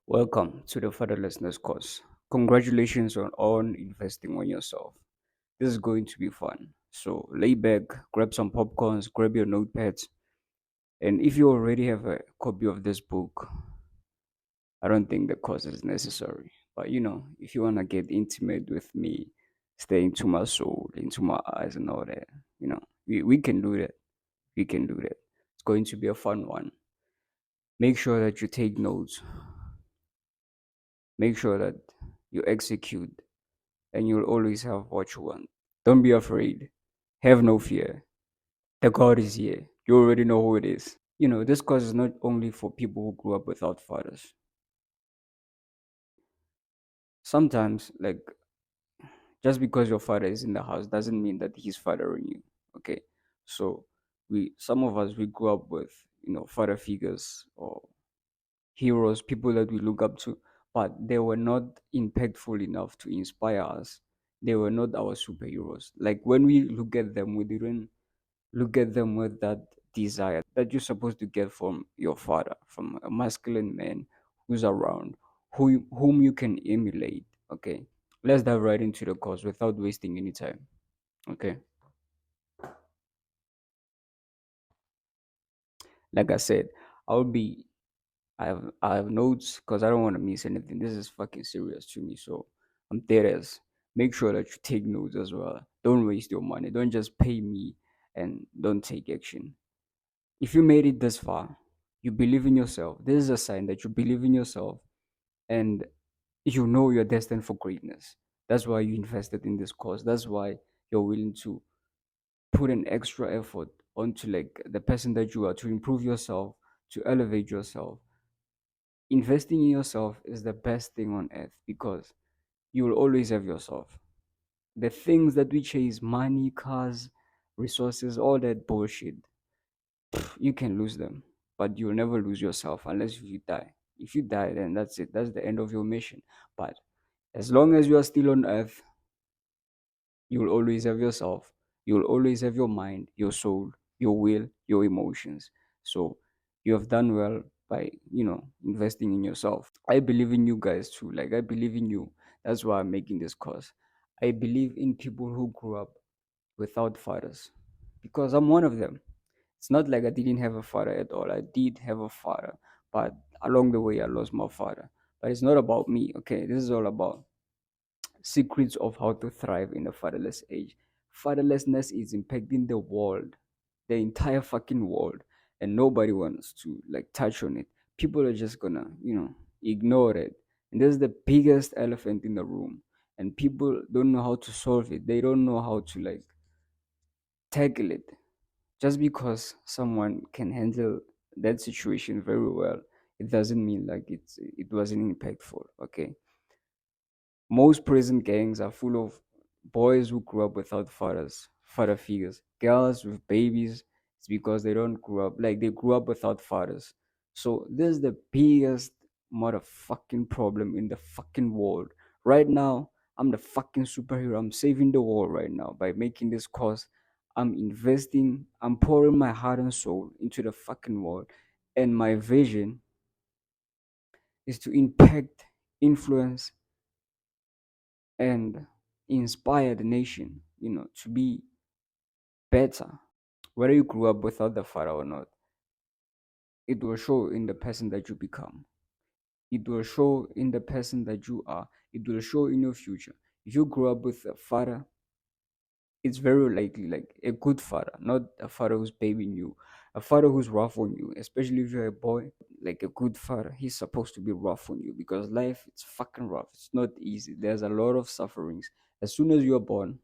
Welcome to the Fatherlessness course. Congratulations on investing on yourself. This is going to be fun. So lay back, grab some popcorns, grab your notepads, and if you already have a copy of this book, I don't think the course is necessary. But if you wanna get intimate with me, stay into my soul, into my eyes and all that, we can do that. We can do that. It's going to be a fun one. Make sure that you take notes. Make sure that you execute and you'll always have what you want. Don't be afraid. Have no fear. The God is here. You already know who it is. This cause is not only for people who grew up without fathers. Sometimes, like, just because your father is in the house doesn't mean that he's fathering you. Okay. So some of us, we grew up with, father figures or heroes, people that we look up to, but they were not impactful enough to inspire us. They were not our superheroes. Like when we look at them, we didn't look at them with that desire that you're supposed to get from your father, from a masculine man who's around, whom you can emulate. Okay, let's dive right into the course without wasting any time. Okay, like I said, I'll be I have notes because I don't want to miss anything. This is fucking serious to me. So I'm serious. Make sure that you take notes as well. Don't waste your money. Don't just pay me and don't take action. If you made it this far, you believe in yourself. This is a sign that you believe in yourself and you know you're destined for greatness. That's why you invested in this course. That's why you're willing to put an extra effort onto like the person that you are to improve yourself, to elevate yourself. Investing in yourself is the best thing on earth because you will always have yourself. The things that we chase, money, cars, resources, all that bullshit, you can lose them, but you'll never lose yourself unless you die. If you die, then that's it. That's the end of your mission. But as long as you are still on earth, you'll always have yourself. You'll always have your mind, your soul, your will, your emotions. So you have done well by, investing in yourself. I believe in you guys too. Like I believe in you. That's why I'm making this course. I believe in people who grew up without fathers because I'm one of them. It's not like I didn't have a father at all. I did have a father, but along the way I lost my father. But it's not about me, okay? This is all about secrets of how to thrive in a fatherless age. Fatherlessness is impacting the world, the entire fucking world, and nobody wants to like touch on it. People are just gonna, ignore it. And this is the biggest elephant in the room. And people don't know how to solve it. They don't know how to like tackle it. Just because someone can handle that situation very well, it doesn't mean like it wasn't impactful. Okay, most prison gangs are full of boys who grew up without father figures. Girls with babies, it's because they don't grow up like they grew up without fathers. So this is the biggest motherfucking problem in the fucking world. Right now, I'm the fucking superhero. I'm saving the world right now by making this course. I'm investing, I'm pouring my heart and soul into the fucking world. And my vision is to impact, influence, and inspire the nation, to be better. Whether you grew up without the father or not, it will show in the person that you become. It will show in the person that you are. It will show in your future. If you grew up with a father, it's very likely like a good father, not a father who's babying you, a father who's rough on you, especially if you're a boy. Like a good father, he's supposed to be rough on you because life it's fucking rough. It's not easy. There's a lot of sufferings. As soon as you're born,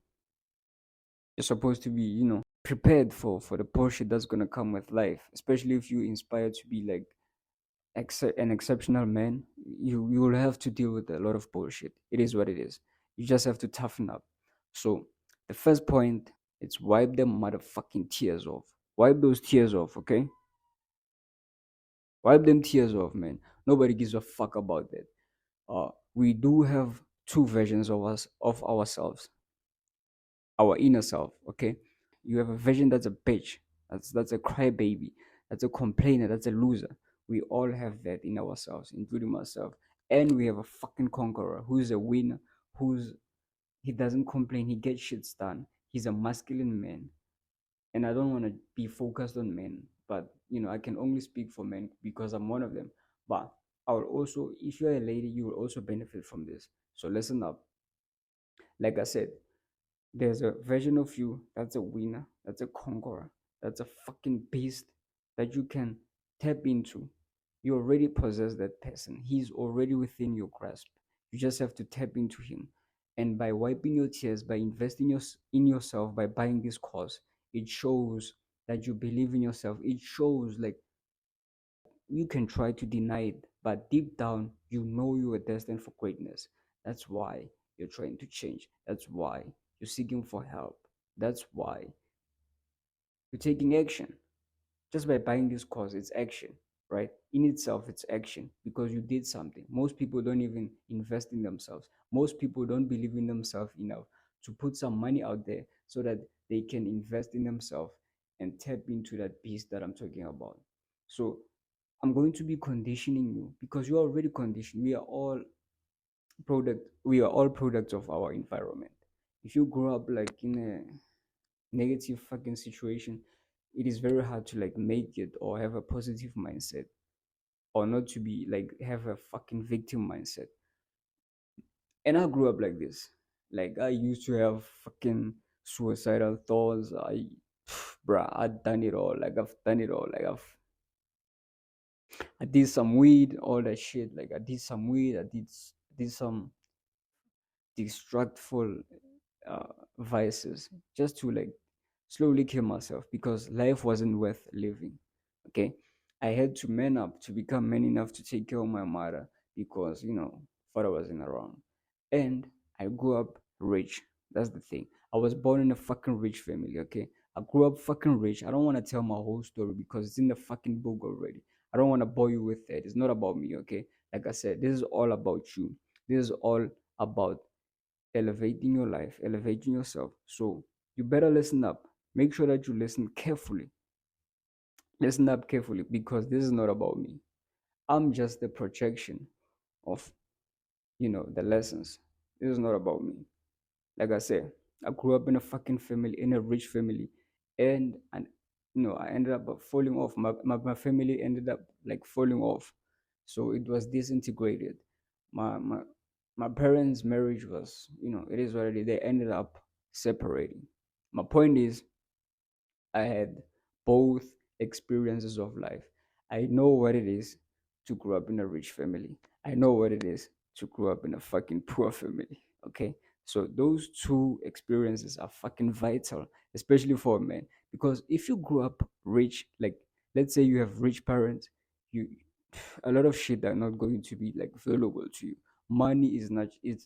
you're supposed to be, prepared for the bullshit that's gonna come with life. Especially if you inspire to be like an exceptional man, you will have to deal with a lot of bullshit. It is what it is. You just have to toughen up. So the first point, it's wipe them motherfucking tears off. Wipe those tears off, okay? Wipe them tears off, man. Nobody gives a fuck about that. We do have two versions of us of ourselves, our inner self, okay? You have a version that's a bitch, that's a crybaby, that's a complainer, that's a loser. We all have that in ourselves, including myself. And we have a fucking conqueror who's a winner, who's he doesn't complain, he gets shit done. He's a masculine man. And I don't want to be focused on men, but I can only speak for men because I'm one of them. But I will also, if you're a lady, you will also benefit from this. So listen up. Like I said, there's a version of you that's a winner, that's a conqueror, that's a fucking beast that you can tap into. You already possess that person. He's already within your grasp. You just have to tap into him. And by wiping your tears, by investing in yourself, by buying this course, it shows that you believe in yourself. It shows like you can try to deny it, but deep down, you know you are destined for greatness. That's why you're trying to change. That's why you're seeking for help. That's why you're taking action. Just by buying this course, it's action, right? In itself, it's action because you did something. Most people don't even invest in themselves. Most people don't believe in themselves enough to put some money out there so that they can invest in themselves and tap into that beast that I'm talking about. So I'm going to be conditioning you because you're already conditioned. We are all products of our environment. If you grow up like in a negative fucking situation, it is very hard to like make it or have a positive mindset or not to be like have a fucking victim mindset. And I grew up like this. Like I used to have fucking suicidal thoughts. Bruh, I've done it all. Like I've done it all. I did some weed, all that shit. Like I did some weed. I did some distractful uh, vices just to like slowly kill myself because life wasn't worth living. Okay, I had to man up to become man enough to take care of my mother because father wasn't around, and I grew up rich. That's the thing. I was born in a fucking rich family. Okay, I grew up fucking rich. I don't want to tell my whole story because it's in the fucking book already. I don't want to bore you with it. It's not about me. Okay, like I said, this is all about you. This is all about elevating your life, elevating yourself. So you better listen up. Make sure that you listen carefully. Listen up carefully because this is not about me. I'm just the projection of, the lessons. This is not about me. Like I said, I grew up in a fucking family, in a rich family, and I ended up falling off. My family ended up like falling off, so it was disintegrated. My my parents' marriage was, it is what it is. They ended up separating. My point is, I had both experiences of life. I know what it is to grow up in a rich family. I know what it is to grow up in a fucking poor family. Okay. So those two experiences are fucking vital, especially for a man. Because if you grew up rich, like let's say you have rich parents, you a lot of shit are not going to be like valuable to you. Money is not it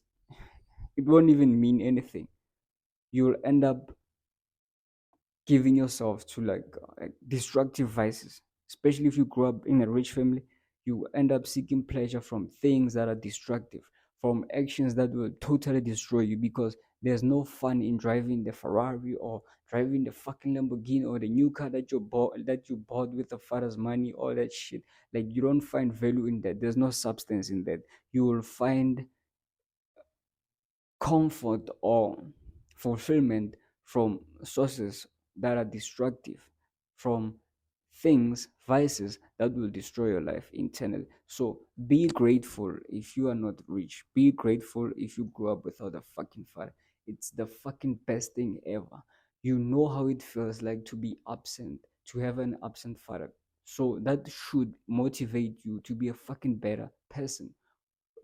won't even mean anything. You'll end up giving yourself to like destructive vices, especially if you grow up in a rich family. You end up seeking pleasure from things that are destructive, from actions that will totally destroy you because there's no fun in driving the Ferrari or driving the fucking Lamborghini or the new car that you bought with the father's money, all that shit. Like you don't find value in that. There's no substance in that. You will find comfort or fulfillment from sources that are destructive, from things, vices that will destroy your life internally. So be grateful if you are not rich. Be grateful if you grew up without a fucking father. It's the fucking best thing ever. You know how it feels like to be absent, to have an absent father. So that should motivate you to be a fucking better person,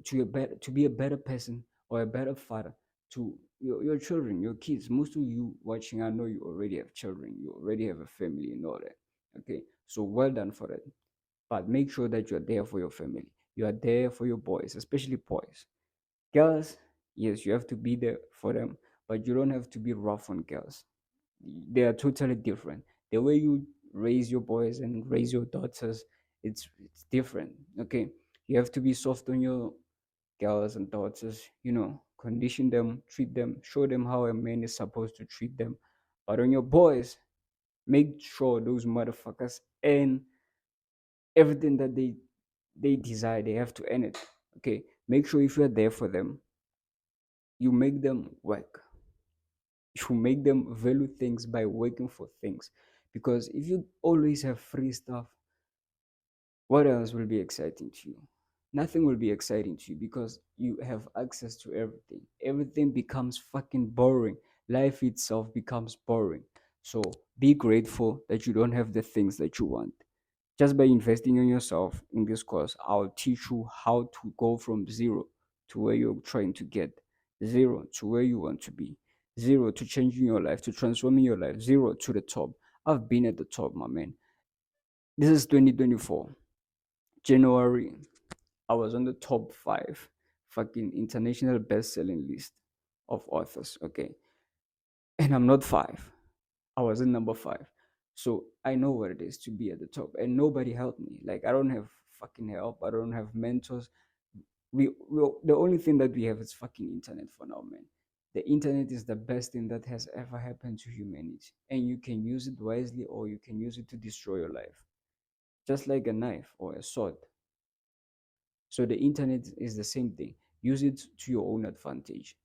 to be a better person or a better father to your children, your kids. Most of you watching, I know you already have children, you already have a family and all that. Okay, so well done for that. But make sure that you're there for your family. You are there for your boys, especially boys. Girls, yes, you have to be there for them, but you don't have to be rough on girls. They are totally different. The way you raise your boys and raise your daughters, it's different. Okay, you have to be soft on your girls and daughters, condition them, treat them, show them how a man is supposed to treat them. But on your boys, make sure those motherfuckers earn everything that they desire. They have to earn it. Okay, make sure if you're there for them, you make them work. You make them value things by working for things. Because if you always have free stuff, what else will be exciting to you? Nothing will be exciting to you because you have access to everything. Everything becomes fucking boring. Life itself becomes boring. So be grateful that you don't have the things that you want. Just by investing in yourself in this course, I'll teach you how to go from zero to where you're trying to get, zero to where you want to be, zero to changing your life, to transforming your life, zero to the top. I've been at the top, my man. This is 2024. January, I was on the top five fucking international best selling list of authors. Okay. And I'm not five. I was in number five. So I know what it is to be at the top. And nobody helped me. Like I don't have fucking help. I don't have mentors. We the only thing that we have is fucking internet for now, man. The internet is the best thing that has ever happened to humanity. And you can use it wisely or you can use it to destroy your life. Just like a knife or a sword. So the internet is the same thing. Use it to your own advantage.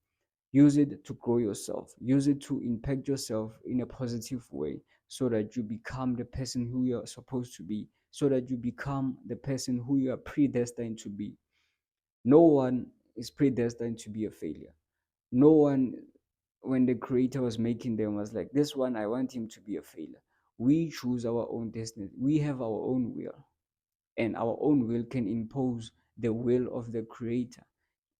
Use it to grow yourself. Use it to impact yourself in a positive way so that you become the person who you're supposed to be, so that you become the person who you are predestined to be. No one is predestined to be a failure. No one, when the creator was making them, was like, this one, I want him to be a failure. We choose our own destiny. We have our own will, and our own will can impose the will of the creator.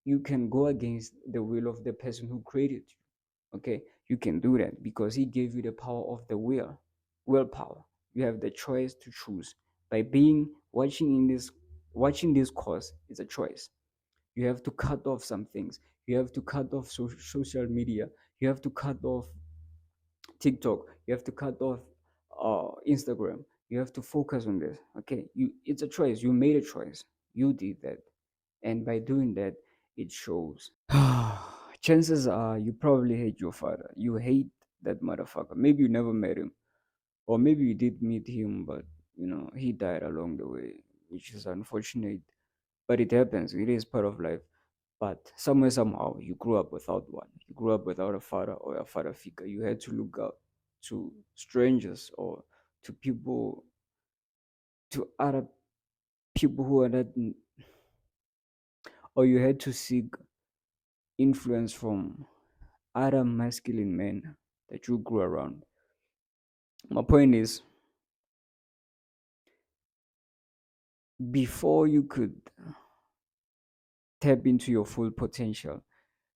You can go against the will of the person who created you. Okay, you can do that because he gave you the power of the willpower. You have the choice to choose. By being watching this course is a choice. You have to cut off some things. You have to cut off social media. You have to cut off TikTok. You have to cut off Instagram. You have to focus on this. Okay, it's a choice. You made a choice. You did that, and by doing that, it shows. Chances are you probably hate your father. You hate that motherfucker. Maybe you never met him, or maybe you did meet him, but he died along the way, which is unfortunate. But it happens. It is part of life. But somewhere, somehow, you grew up without one. You grew up without a father or a father figure. You had to look up to strangers or to people, to other people who are not, or you had to seek influence from other masculine men that you grew around. My point is, before you could tap into your full potential,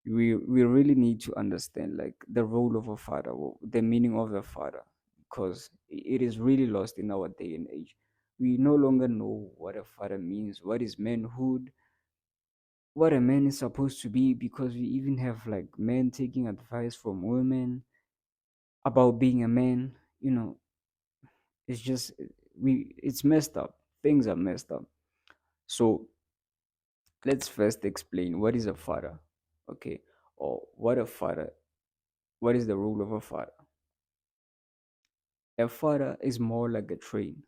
we really need to understand like the role of a father, or the meaning of a father, because it is really lost in our day and age. We no longer know what a father means, what is manhood, what a man is supposed to be, because we even have like men taking advice from women about being a man. It's just it's messed up. Things are messed up. So let's first explain what is a father, okay, or what is the role of a father. A father is more like a train.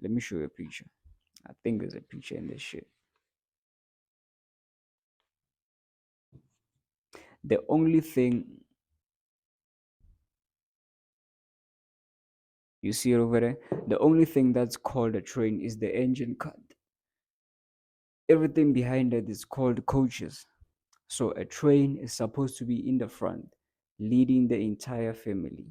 Let me show you a picture. I think there's a picture in this shit. The only thing you see over there, the only thing that's called a train is the engine cut. Everything behind it is called coaches. So a train is supposed to be in the front, leading the entire family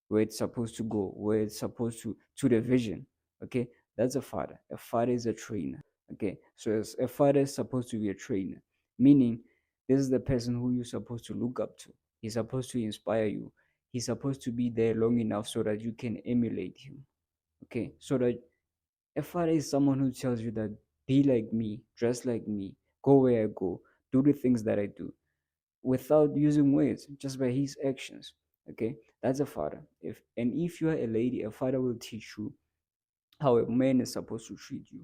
where it's supposed to go, where it's supposed to the vision. Okay, that's a father. A father is a trainer. Okay, so as a father is supposed to be a trainer, meaning this is the person who you're supposed to look up to. He's supposed to inspire you. He's supposed to be there long enough so that you can emulate him. Okay, so that a father is someone who tells you that be like me, dress like me, go where I go, do the things that I do, without using words, just by his actions. Okay, that's a father. If you are a lady, a father will teach you how a man is supposed to treat you,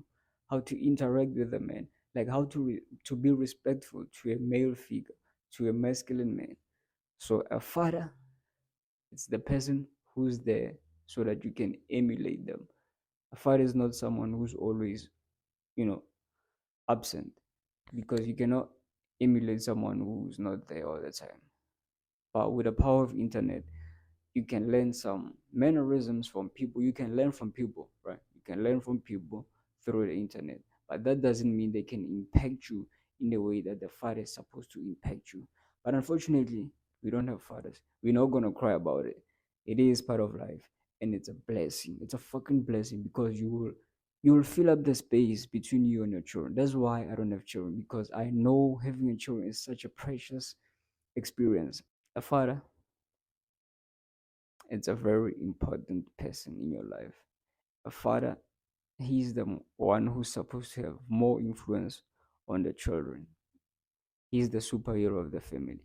how to interact with a man, like how to be respectful to a male figure, to a masculine man. So a father, it's the person who's there so that you can emulate them. A father is not someone who's always, you know, absent. because you cannot emulate someone who's not there all the time. But with the power of internet, you can learn some mannerisms from people. You can learn from people, right? You can learn from people through the internet, but that doesn't mean they can impact you in the way that the father is supposed to impact you. But unfortunately, we don't have fathers. We're not gonna cry about it. It is part of life, and it's a blessing. It's a fucking blessing because you will fill up the space between you and your children. That's why I don't have children, because I know having a children is such a precious experience. A father, it's a very important person in your life. A father, he's the one who's supposed to have more influence on the children. He's the superhero of the family.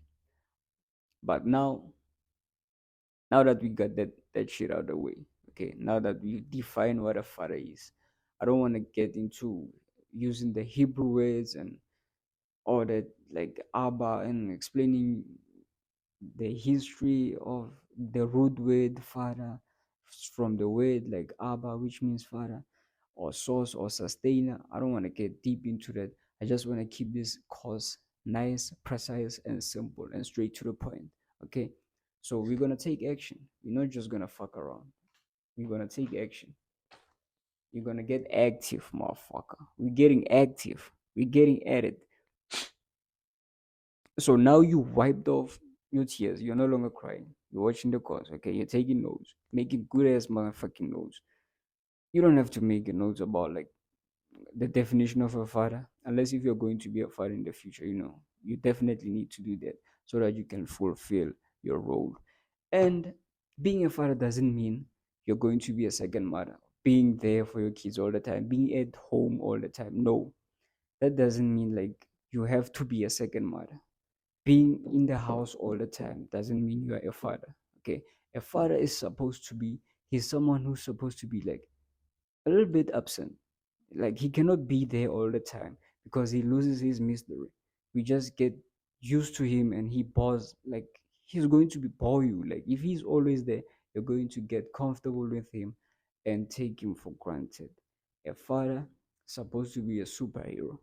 But now that we got that shit out of the way, okay, now that we define what a father is, I don't want to get into using the Hebrew words and all that, like Abba, and explaining the history of the root word father, from the word like Abba, which means father, or source or sustainer. I don't want to get deep into that. I just want to keep this course nice, precise, and simple and straight to the point. Okay. So we're gonna take action. We're not just gonna fuck around. We're gonna take action. You're gonna get active, motherfucker. We're getting active. We're getting at it. So now you wiped off your tears. You're no longer crying. You're watching the course, okay? You're taking notes, making good ass motherfucking notes. You don't have to make a notes about like the definition of a father, unless if you're going to be a father in the future. You definitely need to do that so that you can fulfill your role. And being a father doesn't mean you're going to be a second mother, being there for your kids all the time, being at home all the time. No, that doesn't mean like you have to be a second mother. Being in the house all the time doesn't mean you are a father. Okay, a father is supposed to be, he's someone who's supposed to be like a little bit absent. Like he cannot be there all the time because he loses his mystery. We just get used to him and he bores, like he's going to be bore you. Like if he's always there, you're going to get comfortable with him and take him for granted. A father is supposed to be a superhero,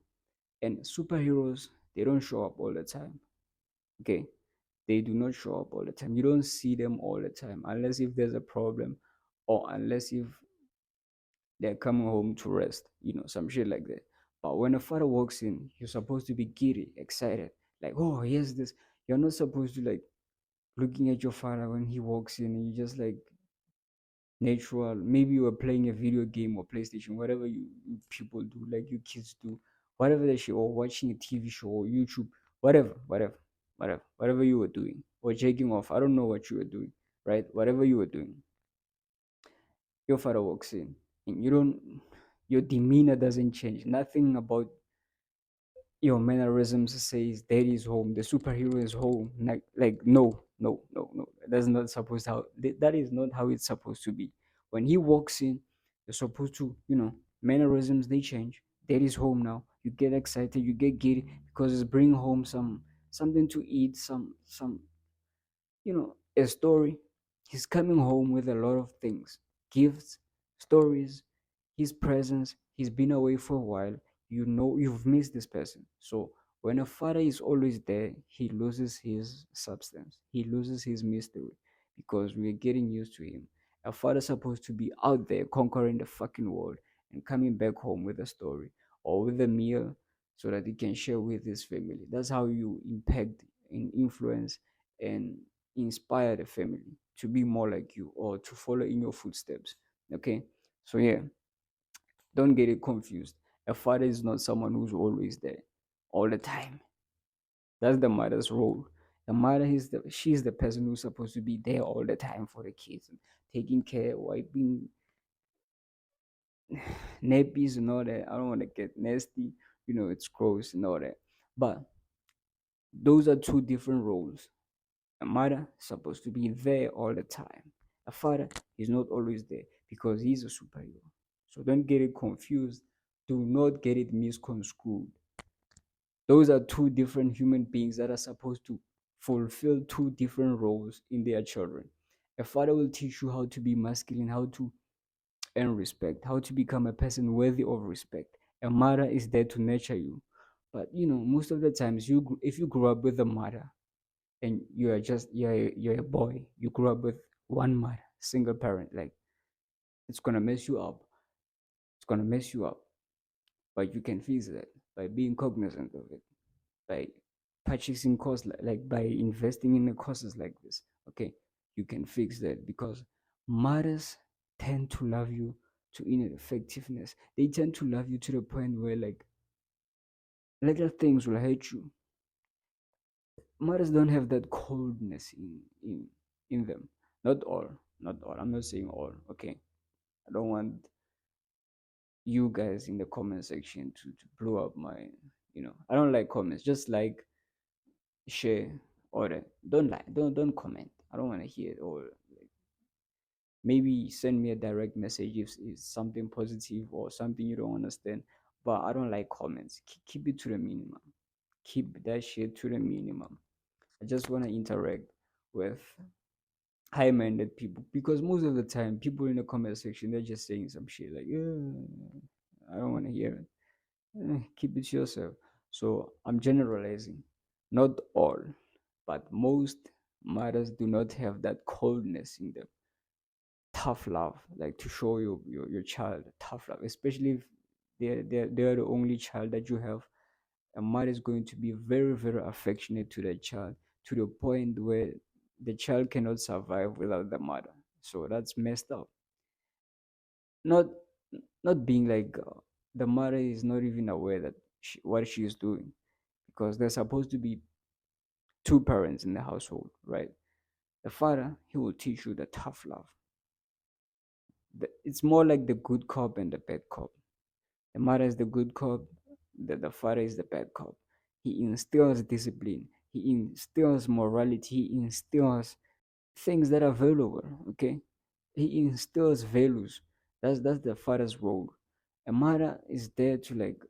and superheroes, they don't show up all the time. Okay, they do not show up all the time. You don't see them all the time unless if there's a problem, or unless if they're coming home to rest, some shit like that. But when a father walks in, you're supposed to be giddy, excited, like, oh, here's this. You're not supposed to like looking at your father when he walks in and you just like natural. Maybe you are playing a video game or PlayStation, whatever you people do, like you kids do, whatever that shit, or watching a TV show or YouTube, whatever you were doing, or taking off. I don't know what you were doing, right? Whatever you were doing, your father walks in, and your demeanor doesn't change. Nothing about your mannerisms says daddy is home, the superhero is home. Like no, no, no, no. That's not supposed how that is not how it's supposed to be. When he walks in, you're supposed to, mannerisms they change. Daddy's home now. You get excited, you get giddy because it's bringing home something to eat, some a story. He's coming home with a lot of things, gifts, stories, his presence. He's been away for a while. You've missed this person. So when a father is always there, he loses his substance, he loses his mystery because we're getting used to him. A father's supposed to be out there conquering the fucking world and coming back home with a story or with a meal so that he can share with his family. That's how you impact and influence and inspire the family to be more like you or to follow in your footsteps. Okay, so yeah, don't get it confused. A father is not someone who's always there all the time. That's the mother's role. The mother is she's the person who's supposed to be there all the time for the kids, taking care, wiping nappies and all that. I don't want to get nasty, it's gross and all that. But those are two different roles. A mother is supposed to be there all the time. A father is not always there because he's a superhero. So don't get it confused. Do not get it misconstrued. Those are two different human beings that are supposed to fulfill two different roles in their children. A father will teach you how to be masculine, how to earn respect, how to become a person worthy of respect. A mother is there to nurture you But most of the times, if you grew up with a mother and you're a boy, you grew up with one mother, single parent, like it's gonna mess you up. It's gonna mess you up, but you can fix that by being cognizant of it, by purchasing course, like by investing in the courses like this. Okay, you can fix that because mothers tend to love you to ineffectiveness. They tend to love you to the point where like little things will hurt you. Mothers don't have that coldness in them. Not all, not all. I'm not saying all. Okay, I don't want you guys in the comment section to blow up my. I don't like comments. Just like, share, or don't like, don't comment. I don't want to hear it. Or like, maybe send me a direct message if it's something positive or something you don't understand. But I don't like comments. Keep it to the minimum. Keep that shit to the minimum. I just want to interact with high-minded people, because most of the time people in the comment section, they're just saying some shit like, yeah, I don't want to hear it. Keep it to yourself. So I'm generalizing. Not all, but most mothers do not have that coldness in them. Tough love, like to show your child tough love, especially if they're the only child that you have. A mother is going to be very, very affectionate to the child, to the point where the child cannot survive without the mother. So that's messed up. Not not being like, the mother is not even aware that what she is doing, because there's supposed to be two parents in the household, right? The father, he will teach you the tough love. It's more like the good cop and the bad cop. The mother is the good cop, the father is the bad cop. He instills discipline, he instills morality, he instills things that are valuable, okay? He instills values. That's the father's role. A mother is there to like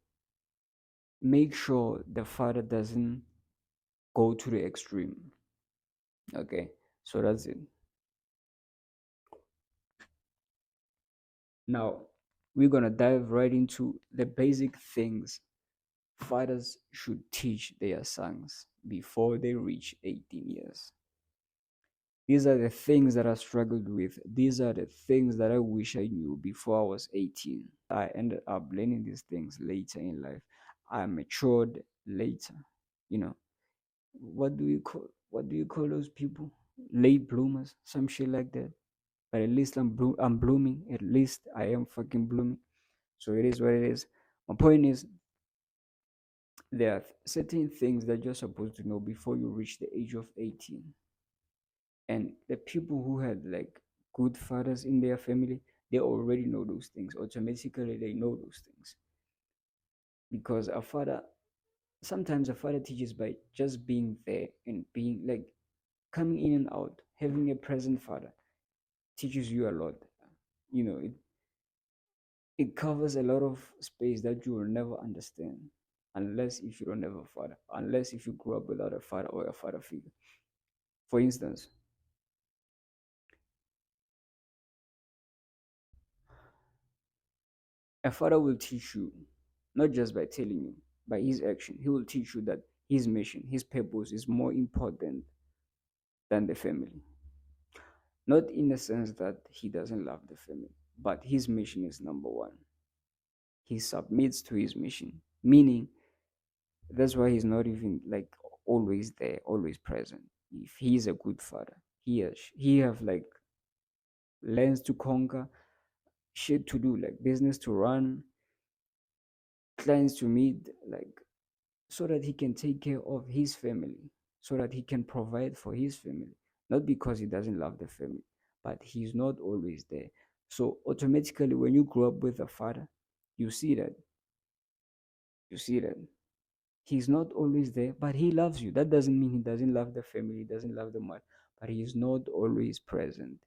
make sure the father doesn't go to the extreme. Okay, so that's it. Now we're gonna dive right into the basic things fathers should teach their sons before they reach 18 years. These are the things that I struggled with. These are the things that I wish I knew before I was 18. I ended up learning these things later in life. I matured later. You know, what do you call those people? Late bloomers, some shit like that. But at least I'm blooming. At least I am fucking blooming. So it is what it is. My point is, there are certain things that you're supposed to know before you reach the age of 18. And the people who had like good fathers in their family, they already know those things. Automatically, they know those things. Because sometimes a father teaches by just being there and being like coming in and out. Having a present father teaches you a lot. It covers a lot of space that you will never understand unless if you don't have a father, unless if you grew up without a father or a father figure. For instance, a father will teach you, not just by telling you, by his action. He will teach you that his mission, his purpose is more important than the family. Not in the sense that he doesn't love the family, but his mission is number one. He submits to his mission, meaning that's why he's not even like always there, always present. If he's a good father, he have like lands to conquer, shit to do, like business to run, clients to meet, like so that he can take care of his family, so that he can provide for his family. Not because he doesn't love the family, but he's not always there. So automatically, when you grow up with a father, you see that. You see that he's not always there, but he loves you. That doesn't mean he doesn't love the family, he doesn't love the mother, but he is not always present.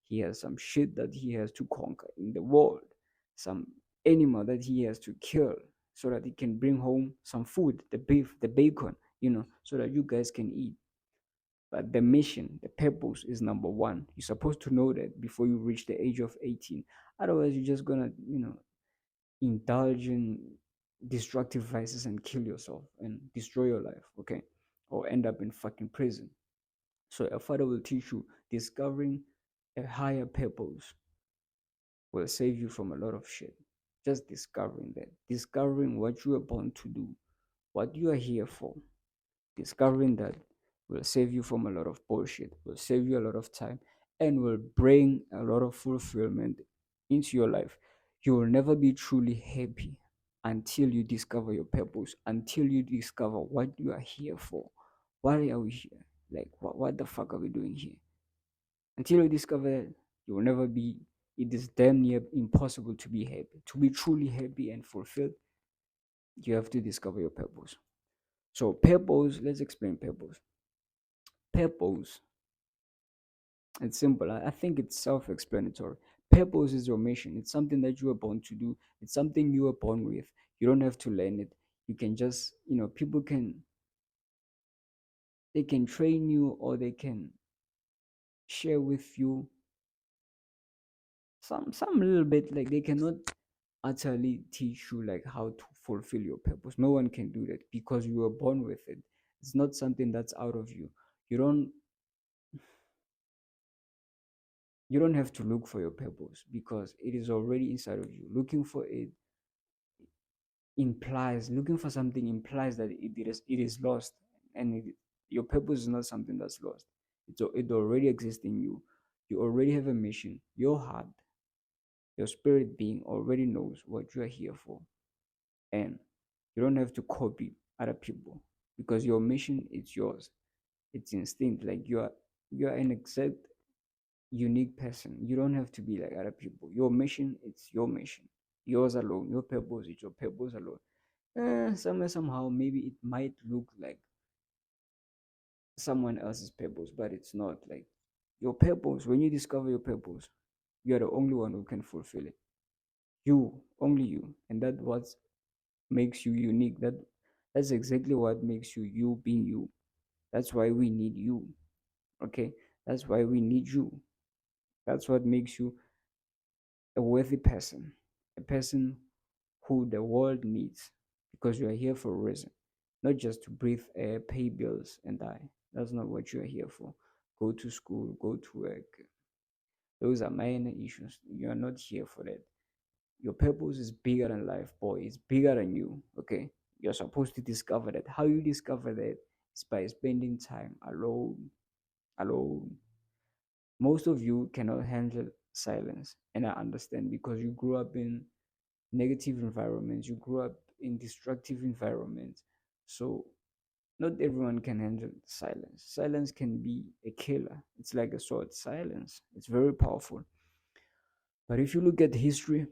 He has some shit that he has to conquer in the world, some animal that he has to kill so that he can bring home some food, the beef, the bacon, so that you guys can eat. But the mission, the purpose is number one. You're supposed to know that before you reach the age of 18. Otherwise, you're just gonna, indulge in destructive vices and kill yourself and destroy your life, okay? Or end up in fucking prison. So a father will teach you discovering a higher purpose will save you from a lot of shit. Just discovering that, discovering what you are born to do, what you are here for, discovering that will save you from a lot of bullshit, will save you a lot of time, and will bring a lot of fulfillment into your life. You will never be truly happy until you discover your purpose, until you discover what you are here for. Why are we here? Like, what the fuck are we doing here? Until you discover that, you will never be, it is damn near impossible to be happy. To be truly happy and fulfilled, you have to discover your purpose. So, purpose, let's explain purpose. Purpose, it's simple. I think it's self explanatory. Purpose is your mission. It's something that you were born to do, it's something you were born with. You don't have to learn it. You can just, people can, they can train you or they can share with you some little bit. Like, they cannot utterly teach you like how to fulfill your purpose. No one can do that because you were born with it. It's not something that's out of you. You don't you don't have to look for your purpose because it is already inside of you. Looking for something implies that it is lost, and your purpose is not something that's lost. It already exists in you. You already have a mission. Your heart, your spirit being already knows what you are here for, and you don't have to copy other people because your mission is yours. It's instinct. Like, you are an exact unique person. You don't have to be like other people. Your mission, it's your mission, yours alone. Your purpose is your purpose alone. Somewhere, somehow, maybe it might look like someone else's purpose, but it's not. Like, your purpose, when you discover your purpose, you are the only one who can fulfill it. You, only you. And that what makes you unique. That's exactly what makes you you being you. That's why we need you. Okay? That's why we need you. That's what makes you a worthy person. A person who the world needs, because you are here for a reason, not just to breathe air, pay bills, and die. That's not what you are here for. Go to school, go to work. Those are minor issues. You are not here for that. Your purpose is bigger than life, boy. It's bigger than you. Okay? You're supposed to discover that. How you discover that is by spending time alone. Alone. Most of you cannot handle silence, and I understand because you grew up in negative environments, you grew up in destructive environments. So not everyone can handle silence. Silence can be a killer. It's like a sword. Silence, it's very powerful. But if you look at history,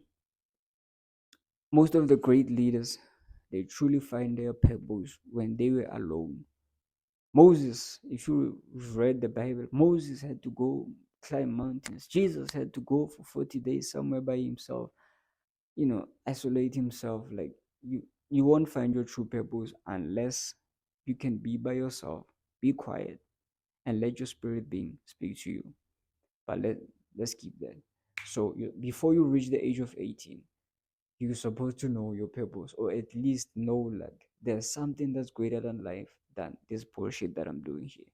most of the great leaders, they truly find their purpose when they were alone. Moses, if you've read the Bible, Moses had to go climb mountains. Jesus had to go for 40 days somewhere by himself, isolate himself. Like, you won't find your true purpose unless you can be by yourself, be quiet, and let your spirit being speak to you. But let's keep that. So before you reach the age of 18, you're supposed to know your purpose, or at least know like there's something that's greater than life than this bullshit that I'm doing here.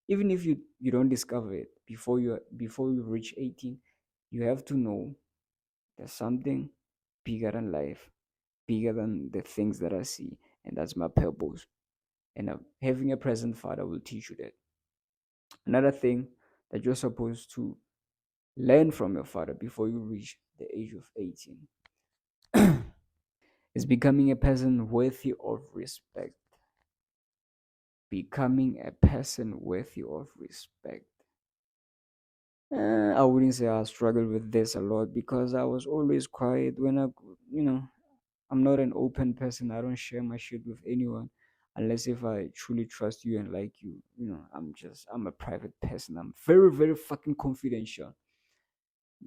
Even if you don't discover it before you reach 18, you have to know there's something bigger than life, bigger than the things that I see, and that's my purpose. And having a present father will teach you that. Another thing that you're supposed to learn from your father before you reach the age of 18 is becoming a person worthy of respect. Becoming a person worthy of respect. I wouldn't say I struggled with this a lot because I was always quiet when you know, I'm not an open person. I don't share my shit with anyone unless if I truly trust you and like you. I'm a private person. I'm very, very fucking confidential.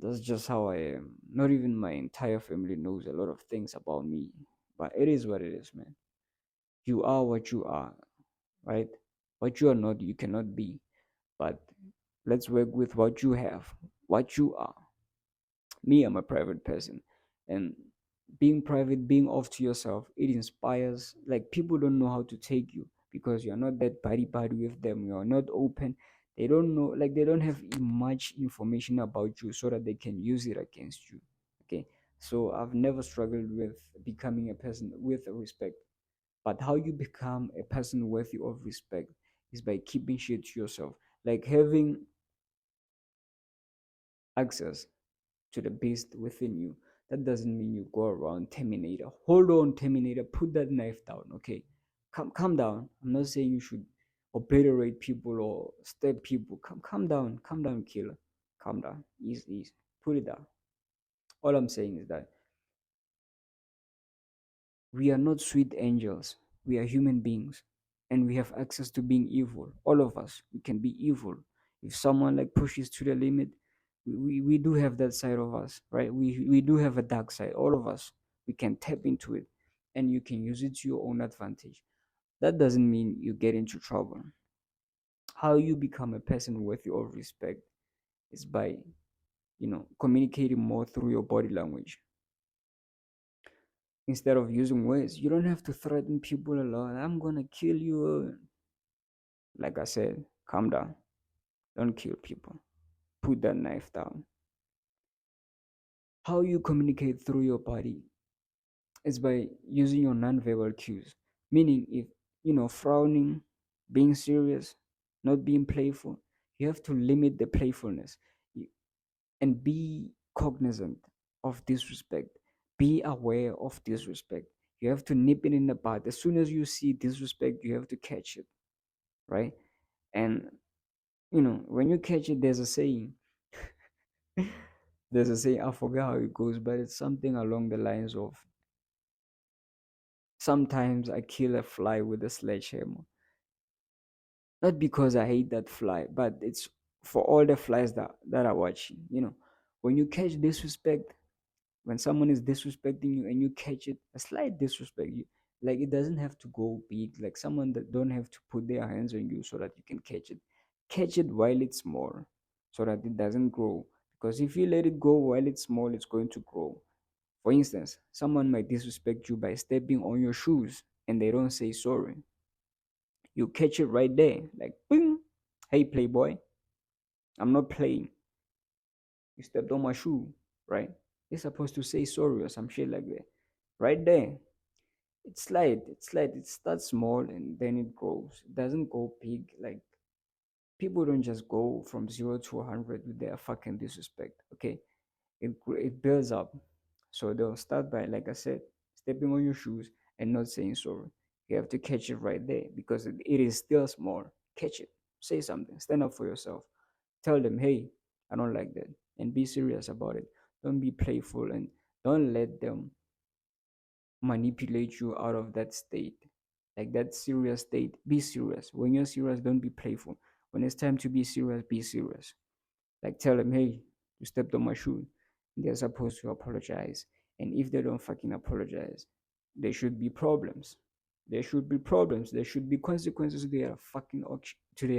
That's just how I am. Not even my entire family knows a lot of things about me. But it is what it is, man. You are what you are, right? What you are not, you cannot be. But let's work with what you have, what you are. Me, I'm a private person. And being private, being off to yourself, it inspires. Like people don't know how to take you because you're not that buddy with them. You're not open. They don't know, like they don't have much information about you so that they can use it against you. Okay. So I've never struggled with becoming a person with respect. But how you become a person worthy of respect is by keeping shit to yourself. Like having access to the beast within you. That doesn't mean you go around Terminator. Hold on, Terminator, put that knife down, okay? Calm down. I'm not saying you should obliterate people or stab people. Calm down, killer. Calm down. Easy, easy. Put it down. All I'm saying is that we are not sweet angels. We are human beings. And we have access to being evil. All of us. We can be evil. If someone like pushes to the limit, we do have that side of us, right? We do have a dark side. All of us. We can tap into it. And you can use it to your own advantage. That doesn't mean you get into trouble. How you become a person worthy of respect is by, communicating more through your body language instead of using words. You don't have to threaten people a lot. I'm gonna kill you. Like I said, calm down. Don't kill people. Put that knife down. How you communicate through your body is by using your nonverbal cues. Meaning, if frowning, being serious, not being playful, you have to limit the playfulness and be cognizant of disrespect. Be aware of disrespect. You have to nip it in the bud. As soon as you see disrespect, you have to catch it, right? And when you catch it, there's a saying. There's a saying, I forget how it goes, but it's something along the lines of sometimes I kill a fly with a sledgehammer. Not because I hate that fly, but it's for all the flies that are watching. When you catch disrespect, when someone is disrespecting you and you catch it, a slight disrespect, you like it doesn't have to go big. Like someone that don't have to put their hands on you so that you can catch it. Catch it while it's small, so that it doesn't grow. Because if you let it go while it's small, it's going to grow. For instance, someone might disrespect you by stepping on your shoes and they don't say sorry. You catch it right there, like bing. Hey playboy, I'm not playing. You stepped on my shoe, right? You're supposed to say sorry or some shit like that. Right there. It starts small and then it grows. It doesn't go big. Like people don't just go from 0 to 100 with their fucking disrespect. Okay, it builds up. So they'll start by, like I said, stepping on your shoes and not saying sorry. You have to catch it right there because it is still small. Catch it. Say something. Stand up for yourself. Tell them, hey, I don't like that, and be serious about it. Don't be playful and don't let them manipulate you out of that state, like that serious state. Be serious. When you're serious, don't be playful. When it's time to be serious, be serious. Like tell them, hey, you stepped on my shoe. They're supposed to apologize. And if they don't fucking apologize, there should be problems. There should be problems. There should be consequences to their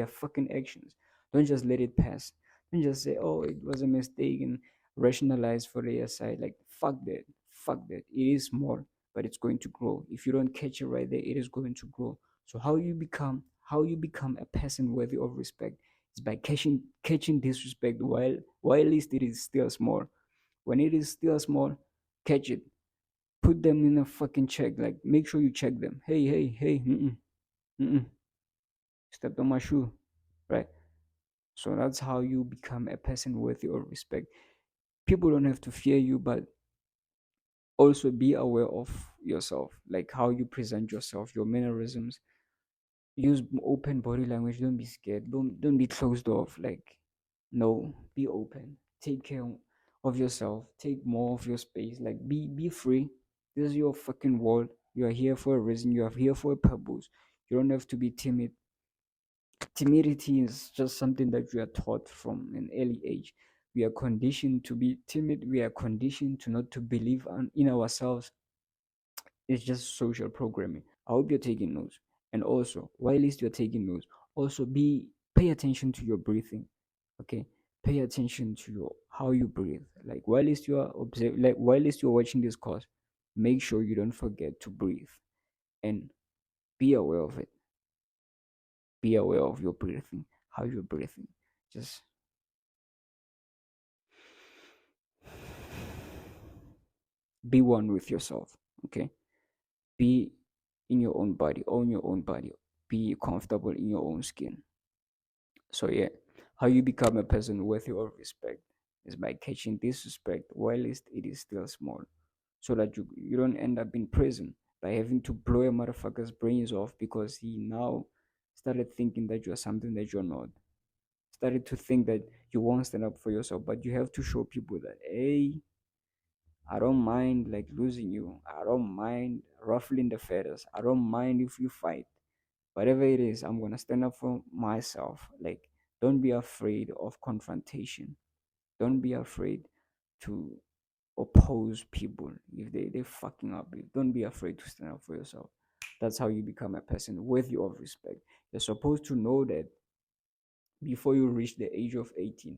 fucking actions. Don't just let it pass. Don't just say, oh, it was a mistake and rationalize for their side. Like fuck that. Fuck that. It is small, but it's going to grow. If you don't catch it right there, it is going to grow. So how you become a person worthy of respect is by catching disrespect while at least it is still small. When it is still small, catch it. Put them in a fucking check. Like make sure you check them. Hey, hey, hey, mm-mm. Stepped on my shoe, right? So that's how you become a person worthy of respect. People don't have to fear you, but also be aware of yourself, like how you present yourself, your mannerisms. Use open body language. Don't be scared. Don't be closed off. Like no, be open. Take care of yourself. Take more of your space. Like be free. This is your fucking world. You are here for a reason. You are here for a purpose. You don't have to be timid. Timidity is just something that we are taught from an early age. We are conditioned to be timid. We are conditioned to not to believe in ourselves. It's just social programming. I hope you're taking notes. And also, while at least you're taking notes, also be pay attention to your breathing. Okay, pay attention to your how you breathe. Like while at least you are observe, like while at least you're watching this course, Make sure you don't forget to breathe and be aware of it. Be aware of your breathing, how you're breathing. Just be one with yourself, okay? Be in your own body, own your own body, be comfortable in your own skin. So, yeah, how you become a person worthy of respect is by catching disrespect while it is still small, so that you don't end up in prison by having to blow a motherfucker's brains off because he now started thinking that you're something that you're not. Started to think that you won't stand up for yourself, but you have to show people that, hey, I don't mind like losing you. I don't mind ruffling the feathers. I don't mind if you fight. Whatever it is, I'm gonna stand up for myself. Like, don't be afraid of confrontation. Don't be afraid to oppose people if they fucking up. Don't be afraid to stand up for yourself. That's how you become a person worthy of respect. You're supposed to know that before you reach the age of 18.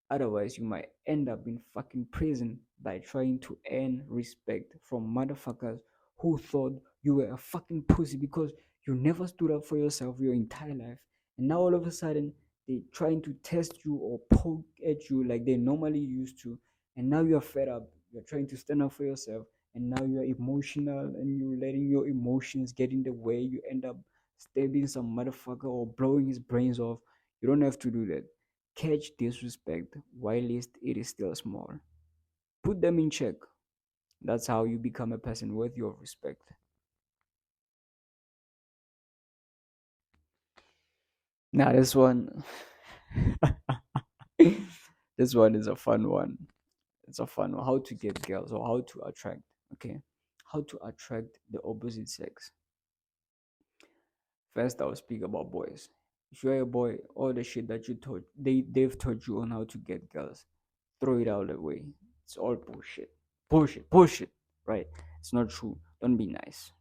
Otherwise, you might end up in fucking prison by trying to earn respect from motherfuckers who thought you were a fucking pussy because you never stood up for yourself your entire life. And now all of a sudden, they're trying to test you or poke at you like they normally used to. And now you're fed up. You're trying to stand up for yourself. And now you're emotional and you're letting your emotions get in the way. You end up stabbing some motherfucker or blowing his brains off. You don't have to do that. Catch disrespect while it is still small. Put them in check. That's how you become a person worthy of respect. Now this one, this one is a fun one. It's a fun one. How to get girls or how to attract. Okay, how to attract the opposite sex. First, I'll speak about boys. If you're a boy, all the shit that they've taught you on how to get girls, throw it out the way. It's all bullshit. Bullshit. Bullshit. Right? It's not true. Don't be nice.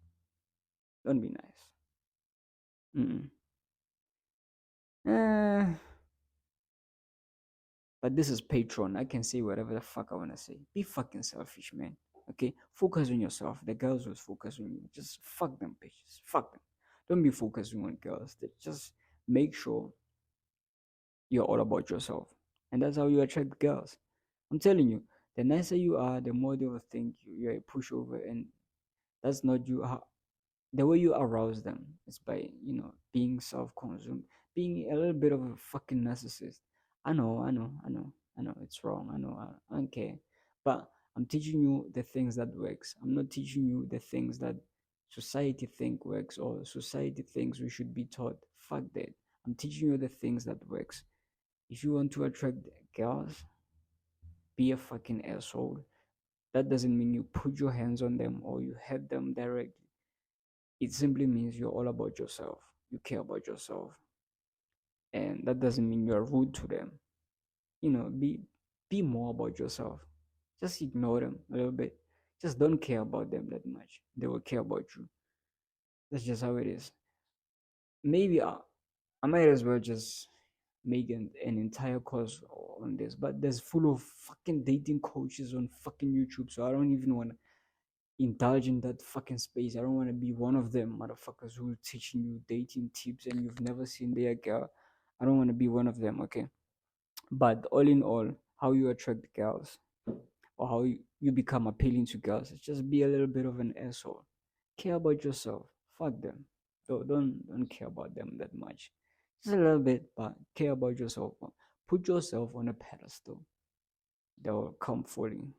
Don't be nice. Mm. Eh, but this is Patreon. I can say whatever the fuck I wanna say. Be fucking selfish, man. Okay? Focus on yourself. The girls will focus on you. Just fuck them, bitches. Fuck them. Don't be focusing on girls. Just make sure you're all about yourself. And that's how you attract girls. I'm telling you, the nicer you are, the more they will think you're a pushover, and that's not you. The way you arouse them is by being self-consumed, being a little bit of a fucking narcissist. I know it's wrong. I don't care, but I'm teaching you the things that works. I'm not teaching you the things that society think works or society thinks we should be taught. Fuck that. I'm teaching you the things that works. If you want to attract girls, be a fucking asshole. That doesn't mean you put your hands on them or you hit them directly. It simply means you're all about yourself. You care about yourself. And that doesn't mean you're rude to them. Be more about yourself. Just ignore them a little bit. Just don't care about them that much. They will care about you. That's just how it is. Maybe I might as well just make an entire course on this, but there's full of fucking dating coaches on fucking YouTube, so I don't even want to indulge in that fucking space. I don't want to be one of them motherfuckers who teaching you dating tips and you've never seen their girl. I don't want to be one of them, okay? But all in all, how you attract girls or how you become appealing to girls is just be a little bit of an asshole. Care about yourself. Fuck them. Don't care about them that much. Just a little bit, but care about yourself. Put yourself on a pedestal. They'll come falling.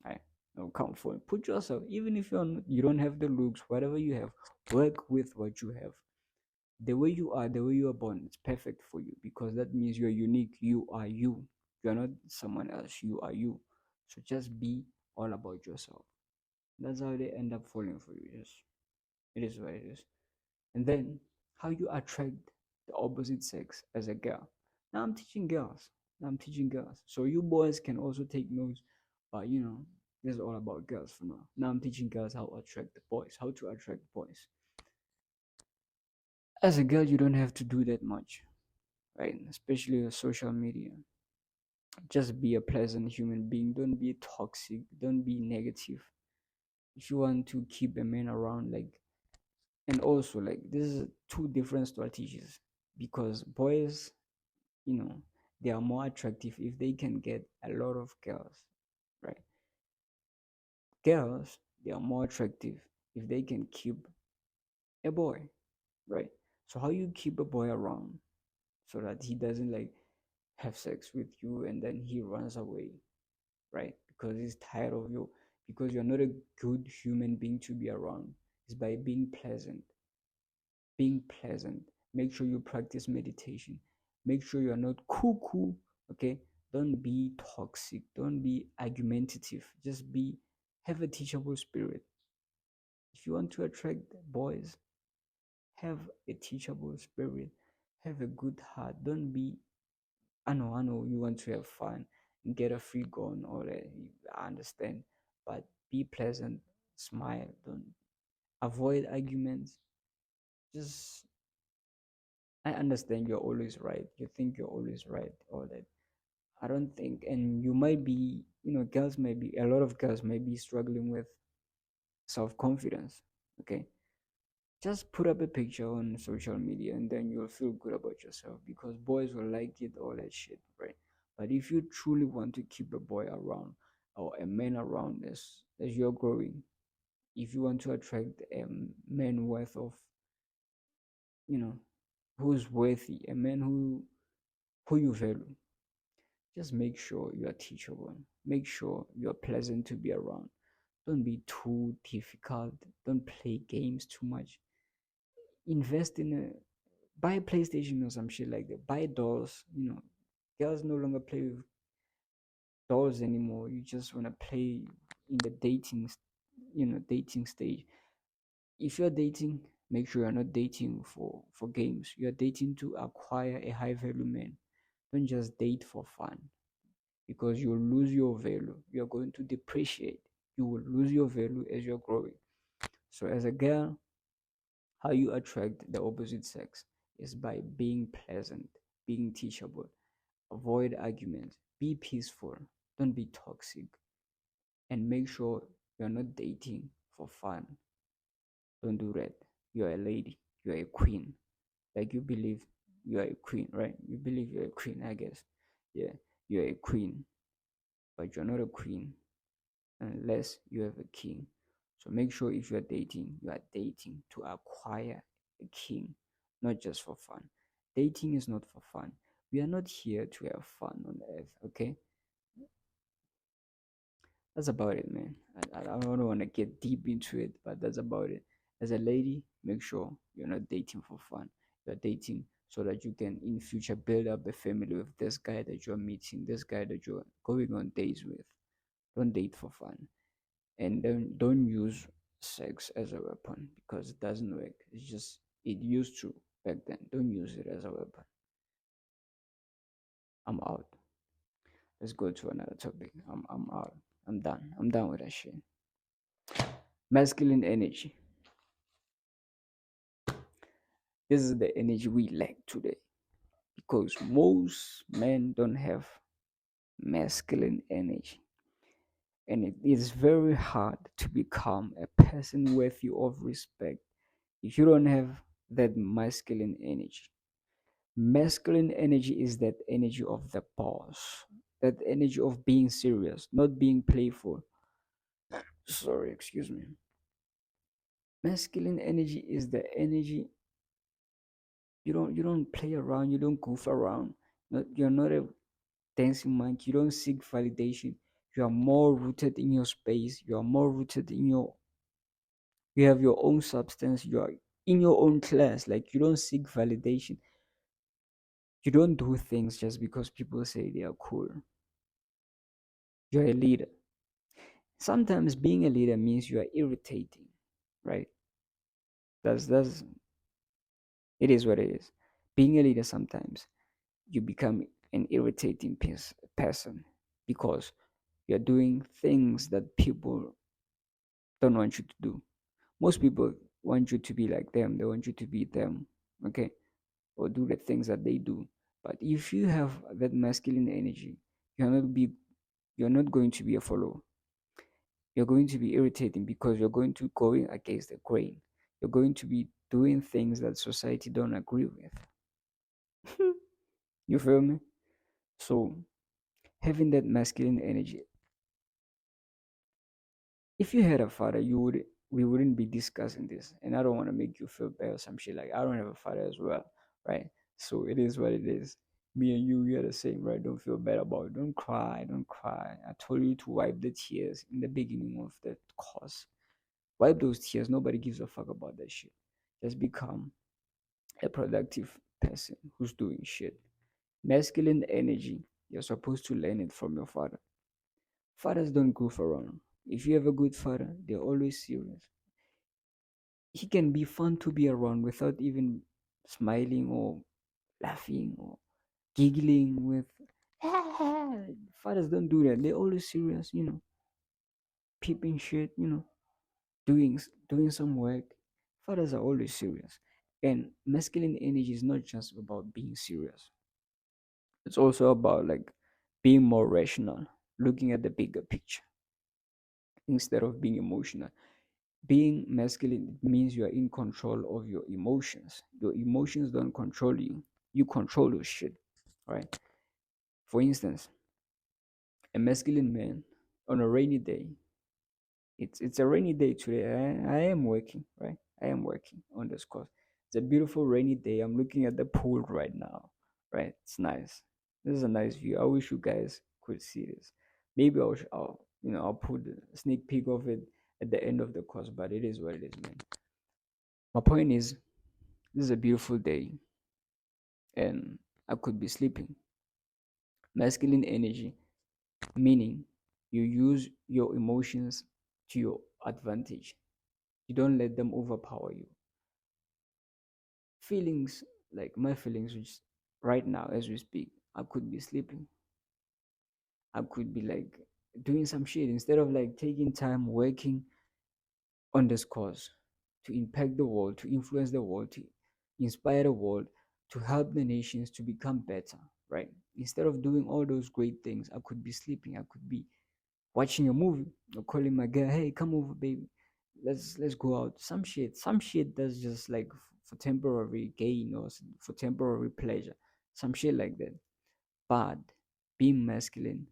Right? They'll come falling. Put yourself, even if you don't have the looks, whatever you have, work with what you have. The way you are, the way you are born, it's perfect for you because that means you're unique. You are you. You're not someone else. You are you. So just be all about yourself. That's how they end up falling for you. Yes, it is what it is. And then how you attract the opposite sex as a girl. Now I'm teaching girls. So you boys can also take notes. But this is all about girls for now. Now I'm teaching girls how to attract the boys. How to attract boys. As a girl, you don't have to do that much, right? Especially with social media. Just be a pleasant human being. Don't be toxic. Don't be negative. If you want to keep a man around, like, and also like this is two different strategies, because boys, you know, they are more attractive if they can get a lot of girls, right? Girls, they are more attractive if they can keep a boy, right? So how you keep a boy around so that he doesn't like have sex with you and then he runs away, right? Because he's tired of you, because you're not a good human being to be around. It's by being pleasant. Being pleasant. Make sure you practice meditation. Make sure you're not cuckoo, okay? Don't be toxic. Don't be argumentative. Just be, have a teachable spirit. If you want to attract boys, have a teachable spirit. Have a good heart. Don't be, I know you want to have fun and get a free gun or I understand, but be pleasant, smile, don't avoid arguments. Just, I understand you're always right. You think you're always right, all that. I don't think, and you might be, girls might be, a lot of girls might be struggling with self confidence. Okay, just put up a picture on social media and then you'll feel good about yourself because boys will like it, all that shit, right? But if you truly want to keep a boy around or a man around as you're growing, if you want to attract a man worth of, you know, who's worthy, a man who you value, just make sure you are teachable. Make sure you're pleasant to be around. Don't be too difficult. Don't play games too much. Invest in a buy a PlayStation or some shit like that. Buy dolls. Girls no longer play with dolls anymore. You just wanna play in the dating stage. If you're dating, make sure you're not dating for games. You're dating to acquire a high value man. Don't just date for fun because you'll lose your value. You're going to depreciate. You will lose your value as you're growing. So as a girl, how you attract the opposite sex is by being pleasant, being teachable, avoid arguments, be peaceful, don't be toxic, and make sure you're not dating for fun. Don't do that. You're a lady, you're a queen. Like you believe you're a queen, right? You believe you're a queen, I guess. Yeah, you're a queen, but you're not a queen unless you have a king. So make sure if you're dating, you are dating to acquire a king, not just for fun. Dating is not for fun. We are not here to have fun on earth, okay? That's about it, man. I don't want to get deep into it, but that's about it. As a lady, make sure you're not dating for fun. You're dating so that you can in future build up a family with this guy that you're meeting, this guy that you're going on dates with. Don't date for fun. And don't use sex as a weapon because it doesn't work. It's just it used to back then. Don't use it as a weapon. I'm out. Let's go to another topic. I'm out. I'm done. I'm done with that shit. Masculine energy. This is the energy we lack today because most men don't have masculine energy. And it is very hard to become a person worthy of respect if you don't have that masculine energy. Masculine energy is that energy of the boss, that energy of being serious, not being playful. Sorry, excuse me. Masculine energy is the energy you don't play around, you don't goof around. You're not a dancing monkey. You don't seek validation. You are more rooted in your space. You are more rooted in you have your own substance. You are in your own class. Like you don't seek validation. You don't do things just because people say they are cool. You're a leader. Sometimes being a leader means you are irritating, right? That's it is what it is. Being a leader sometimes you become an irritating person because you're doing things that people don't want you to do. Most people want you to be like them. They want you to be them, okay, or do the things that they do. But if you have that masculine energy, you're not be you're not going to be a follower. You're going to be irritating because you're going to going against the grain. You're going to be doing things that society don't agree with. You feel me? So having that masculine energy, if you had a father, you would we wouldn't be discussing this. And I don't want to make you feel bad or some shit. Like I don't have a father as well, right? So it is what it is. Me and you, we are the same, right? Don't feel bad about it. Don't cry, don't cry. I told you to wipe the tears in the beginning of the course. Wipe those tears. Nobody gives a fuck about that shit. Just become a productive person who's doing shit. Masculine energy, you're supposed to learn it from your father. Fathers don't goof around. If you have a good father, they're always serious. He can be fun to be around without even smiling or laughing or giggling with. Fathers don't do that. They're always serious, peeping shit, doing some work. Fathers are always serious. And masculine energy is not just about being serious. It's also about like being more rational, looking at the bigger picture instead of being emotional. Being masculine means you are in control of your emotions. Your emotions don't control you. You control those shit, right? For instance, a masculine man on a rainy day. It's a rainy day today. I am working, right? I am working on this course. It's a beautiful rainy day. I'm looking at the pool right now, right? It's nice. This is a nice view. I wish you guys could see this. Maybe I'll put a sneak peek of it at the end of the course, but it is what it is, man. My point is, this is a beautiful day, and I could be sleeping. Masculine energy, meaning you use your emotions to your advantage. You don't let them overpower you. Feelings, like my feelings, which right now as we speak, I could be sleeping. I could be like doing some shit instead of like taking time working on this cause to impact the world, to influence the world, to inspire the world, to help the nations to become better, right? Instead of doing all those great things, I could be sleeping. I could be watching a movie or calling my girl, hey, come over, baby. Let's go out. Some shit that's just like for temporary gain or for temporary pleasure. Some shit like that. But being masculine,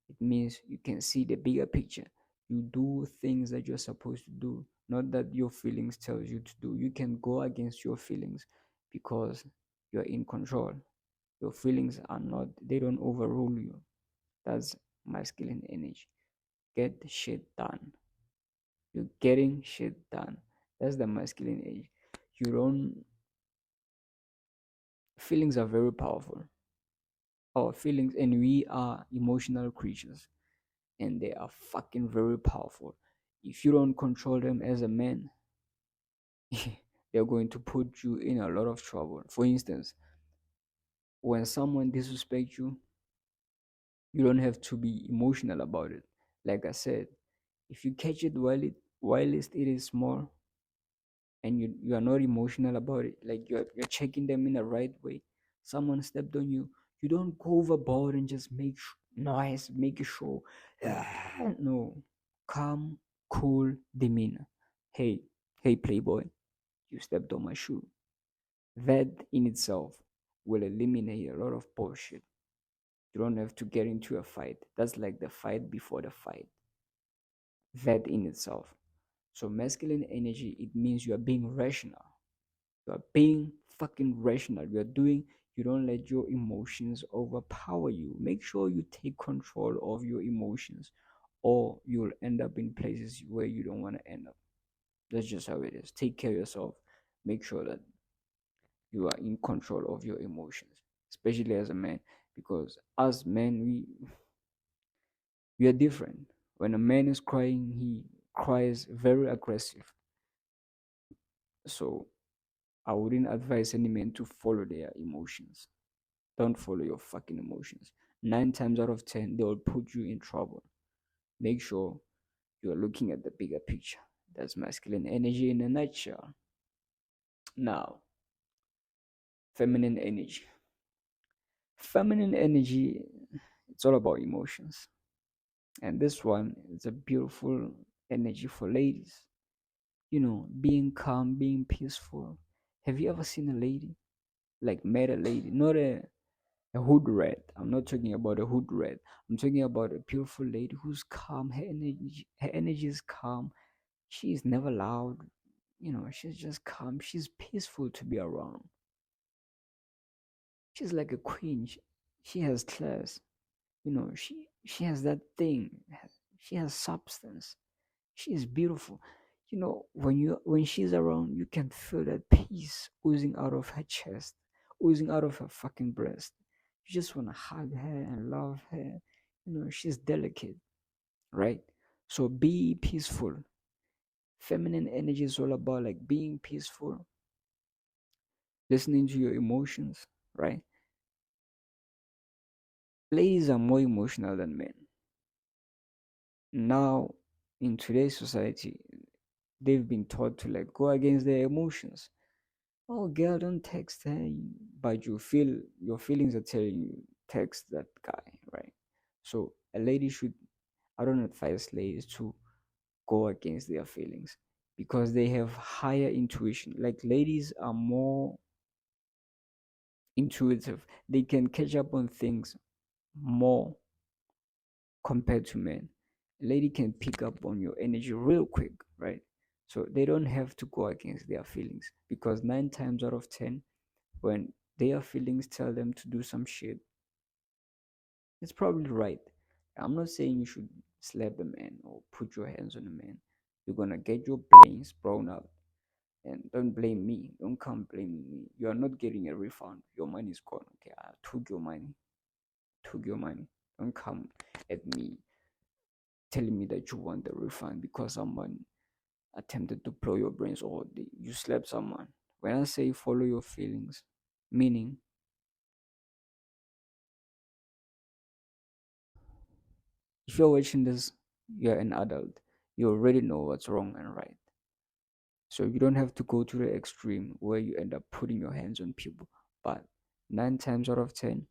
it means you can see the bigger picture. You do things that you're supposed to do, not that your feelings tells you to do. You can go against your feelings because you're in control. Your feelings are not, they don't overrule you. That's masculine energy. Get shit done. You're getting shit done. That's the masculine age. You don't, feelings are very powerful. Our feelings, and we are emotional creatures, and they are fucking very powerful. If you don't control them as a man, they're going to put you in a lot of trouble. For instance, when someone disrespects you, you don't have to be emotional about it. Like I said, if you catch it whilst it is small, and you are not emotional about it, like you're checking them in the right way. Someone stepped on you, you don't go overboard and just make noise, make a show. No, calm, cool demeanor. Hey, hey, playboy, you stepped on my shoe. That in itself will eliminate a lot of bullshit. You don't have to get into a fight. That's like the fight before the fight. That in itself. So masculine energy, it means you are being rational. You are being fucking rational. You don't let your emotions overpower you. Make sure you take control of your emotions, or you'll end up in places where you don't want to end up. That's just how it is. Take care of yourself. Make sure that you are in control of your emotions, especially as a man, because as men, we are different. When a man is crying, he cries very aggressive. So I wouldn't advise any man to follow their emotions. Don't follow your fucking emotions. 9 times out of 10, they will put you in trouble. Make sure you are looking at the bigger picture. That's masculine energy in a nutshell. Now, feminine energy. Feminine energy, it's all about emotions. And this one is a beautiful energy for ladies. Being calm, being peaceful. Have you ever seen a lady, like met a lady, not a hood rat? I'm not talking about a hood rat. I'm talking about a beautiful lady who's calm. Her energy is calm. She is never loud. She's just calm. She's peaceful to be around. She's like a queen. She has class. She has that thing. She has substance. She is beautiful. When she's around, you can feel that peace oozing out of her chest, oozing out of her fucking breast. You just want to hug her and love her. She's delicate, right? So be peaceful. Feminine energy is all about like being peaceful, listening to your emotions, right? Ladies are more emotional than men. Now, in today's society, they've been taught to like go against their emotions. Oh, girl, don't text her, but your feelings are telling you text that guy, right? So a lady should, I don't advise ladies to go against their feelings because they have higher intuition. Like ladies are more intuitive; they can catch up on things more compared to men. A lady can pick up on your energy real quick, right? So they don't have to go against their feelings because 9 times out of 10, when their feelings tell them to do some shit, it's probably right. I'm not saying you should slap a man or put your hands on a man. You're gonna get your brains blown out. And don't blame me. Don't come blaming me. You are not getting a refund. Your money is gone. Okay, I took your money. Took your money. Don't come at me telling me that you want the refund because someone attempted to blow your brains or you slapped someone. When I say follow your feelings, meaning if you're watching this, you're an adult. You already know what's wrong and right. So you don't have to go to the extreme where you end up putting your hands on people. But 9 times out of 10,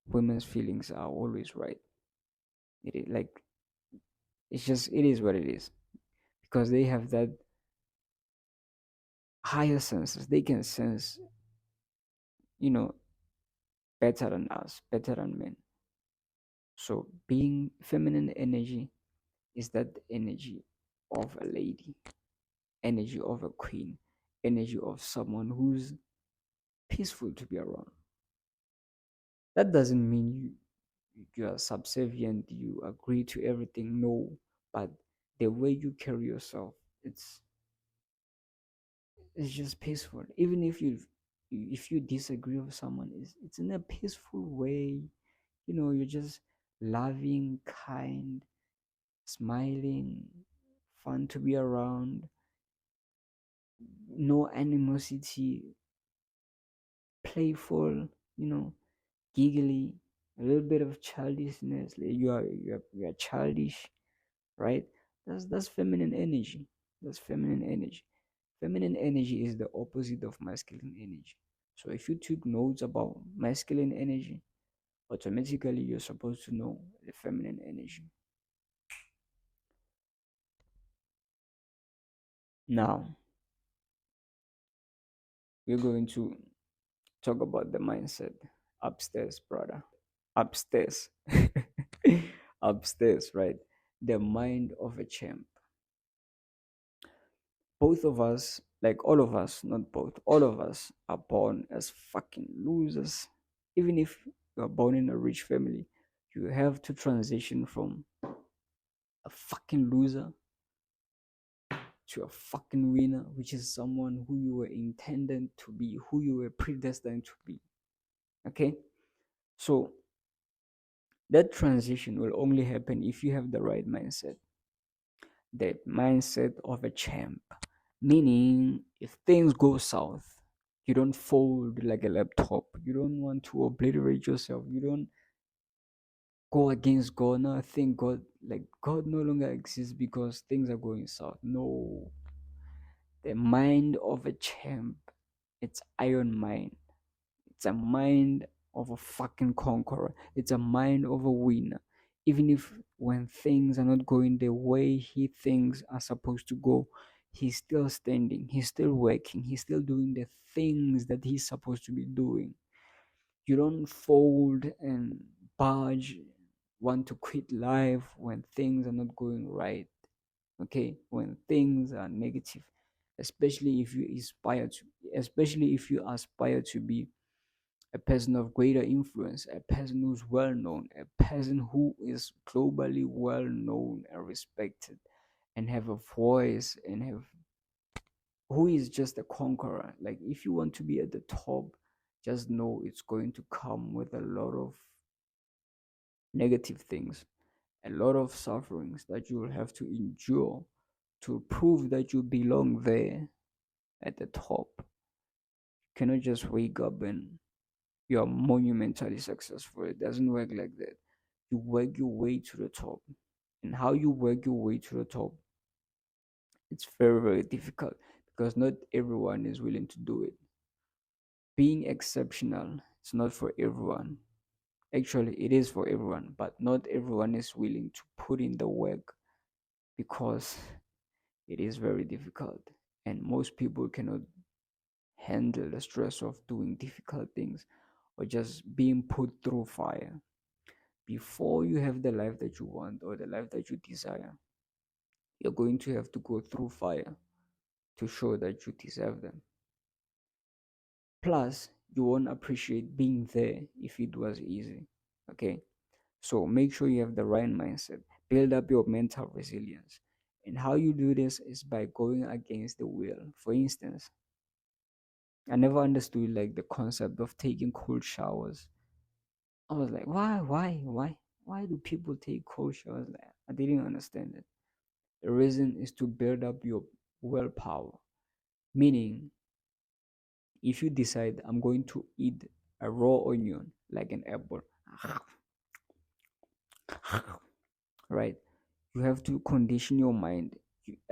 women's feelings are always right. It is like it is what it is because they have that higher senses. They can sense, you know, better than us, better than men. So being feminine energy is that energy of a lady, energy of a queen, energy of someone who's peaceful to be around. That doesn't mean you are subservient, you agree to everything. No, but the way you carry yourself, it's just peaceful. Even if you disagree with someone, it's in a peaceful way. You're just loving, kind, smiling, fun to be around, no animosity, playful, you know, giggly, a little bit of childishness. Like you are childish, right? That's feminine energy. That's feminine energy. Feminine energy is the opposite of masculine energy. So if you took notes about masculine energy, automatically you're supposed to know the feminine energy. Now we're going to talk about the mindset upstairs, brother. Upstairs. Upstairs, right? The mind of a champ. Both of us, like all of us, not both, all of us are born as fucking losers. Even if you're born in a rich family, you have to transition from a fucking loser to a fucking winner, which is someone who you were intended to be, who you were predestined to be. Okay? So that transition will only happen if you have the right mindset, the mindset of a champ. Meaning, if things go south, you don't fold like a laptop. You don't want to obliterate yourself. You don't go against God. Now I think God no longer exists because things are going south. No, the mind of a champ, it's iron mind. It's a mind of a fucking conqueror. It's a mind of a winner. Even if when things are not going the way he thinks are supposed to go, he's still standing, he's still working, he's still doing the things that he's supposed to be doing. You don't fold and budge, want to quit life when things are not going right, okay? When things are negative, especially if you aspire to, especially if you aspire to be a person of greater influence, a person who's well known, a person who is globally well known and respected, and have a voice, and have, who is just a conqueror. Like, if you want to be at the top, just know it's going to come with a lot of negative things, a lot of sufferings that you will have to endure to prove that you belong there at the top. You cannot just wake up and you're monumentally successful. It doesn't work like that. You work your way to the top. And how you work your way to the top, it's very, very difficult because not everyone is willing to do it. Being exceptional, it's not for everyone. Actually, it is for everyone, but not everyone is willing to put in the work because it is very difficult. And most people cannot handle the stress of doing difficult things or just being put through fire. Before you have the life that you want or the life that you desire, you're going to have to go through fire to show that you deserve them. Plus, you won't appreciate being there if it was easy. Okay? So make sure you have the right mindset. Build up your mental resilience. And how you do this is by going against the will. For instance, I never understood like the concept of taking cold showers. I was like, why do people take cold showers? Like, I didn't understand it. The reason is to build up your willpower. Meaning, if you decide I'm going to eat a raw onion like an apple, right? You have to condition your mind.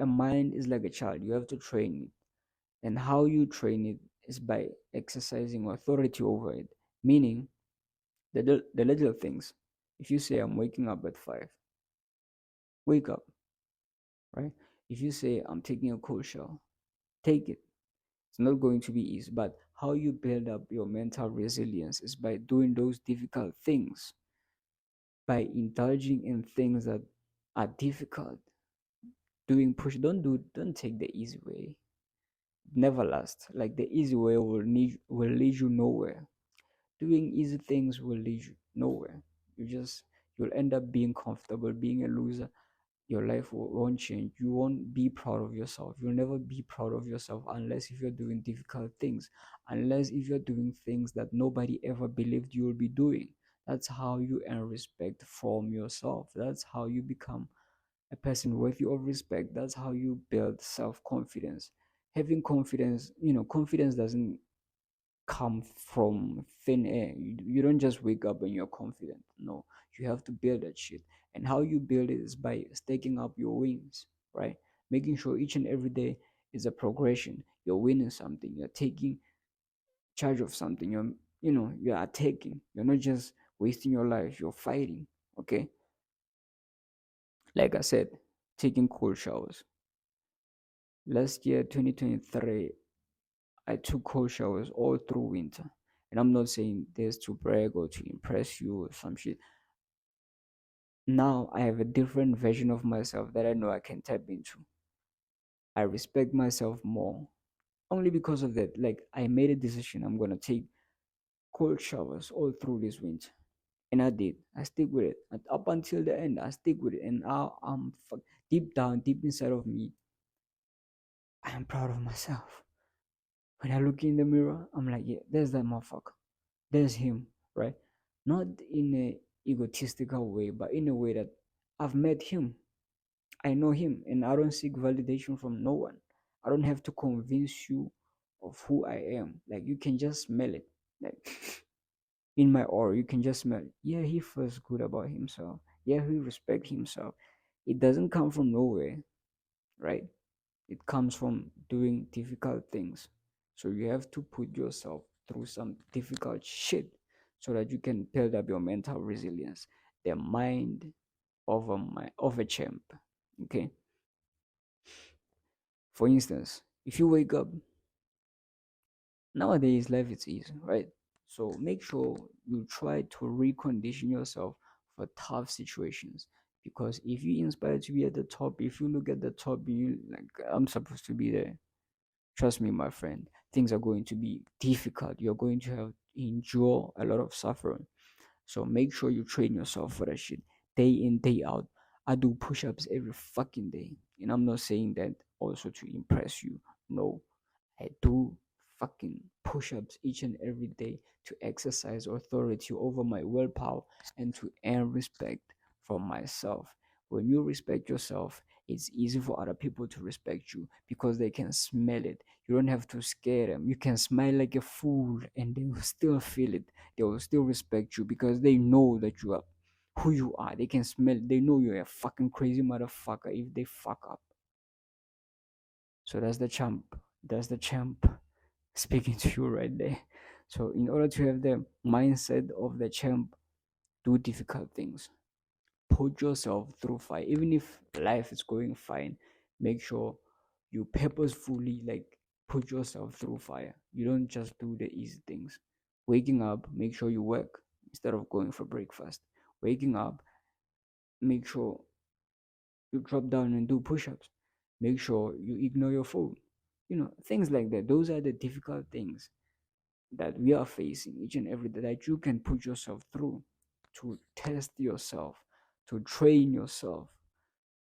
A mind is like a child. You have to train it. And how you train it is by exercising authority over it. Meaning, the little things. If you say I'm waking up at 5, wake up, right? If you say I'm taking a cold shower, take it. It's not going to be easy, but how you build up your mental resilience is by doing those difficult things, by indulging in things that are difficult. Doing push, don't take the easy way. Never last. Like the easy way will lead you nowhere. Doing easy things will lead you nowhere. You'll end up being comfortable, being a loser. Your life won't change. You won't be proud of yourself. You'll never be proud of yourself unless if you're doing difficult things, unless if you're doing things that nobody ever believed you will be doing. That's how you earn respect from yourself. That's how you become a person worthy of respect. That's how you build self-confidence. Having confidence, confidence doesn't come from thin air. You don't just wake up and you're confident. No, you have to build that shit. And how you build it is by staking up your wins, right? Making sure each and every day is a progression. You're winning something. You're taking charge of something. You are taking. You're not just wasting your life. You're fighting. Okay. Like I said, taking cold showers. Last year, 2023, I took cold showers all through winter. And I'm not saying this to brag or to impress you or some shit. Now I have a different version of myself that I know I can tap into. I respect myself more. Only because of that. Like, I made a decision. I'm gonna take cold showers all through this winter. And I did. I stick with it. And up until the end, I stick with it. And now deep down, deep inside of me, I am proud of myself. When I look in the mirror, I'm like, yeah, there's that motherfucker. There's him, right? Not in a egotistical way, but in a way that I've met him. I know him, and I don't seek validation from no one. I don't have to convince you of who I am. Like, you can just smell it. Like, in my aura, you can just smell it. Yeah, he feels good about himself. Yeah, he respects himself. It doesn't come from nowhere, right? It comes from doing difficult things. So you have to put yourself through some difficult shit so that you can build up your mental resilience. The mind of a champ. Okay. For instance, if you wake up nowadays, life is easy, right? So make sure you try to recondition yourself for tough situations. Because if you inspire to be at the top, if you look at the top, you like, I'm supposed to be there. Trust me, my friend, things are going to be difficult. You're going to have endure a lot of suffering. So make sure you train yourself for that shit day in, day out. I do push ups every fucking day. And I'm not saying that also to impress you. No, I do fucking push ups each and every day to exercise authority over my willpower and to earn respect for myself. When you respect yourself, it's easy for other people to respect you because they can smell it. You don't have to scare them. You can smile like a fool and they will still feel it. They will still respect you because they know that you are who you are. They can smell, they know you're a fucking crazy motherfucker if they fuck up. So that's the champ. That's the champ speaking to you right there. So, in order to have the mindset of the champ, do difficult things. Put yourself through fire. Even if life is going fine, make sure you purposefully like put yourself through fire. You don't just do the easy things. Waking up, make sure you work instead of going for breakfast. Waking up, make sure you drop down and do push-ups. Make sure you ignore your phone. Things like that. Those are the difficult things that we are facing each and every day that you can put yourself through to test yourself, to train yourself.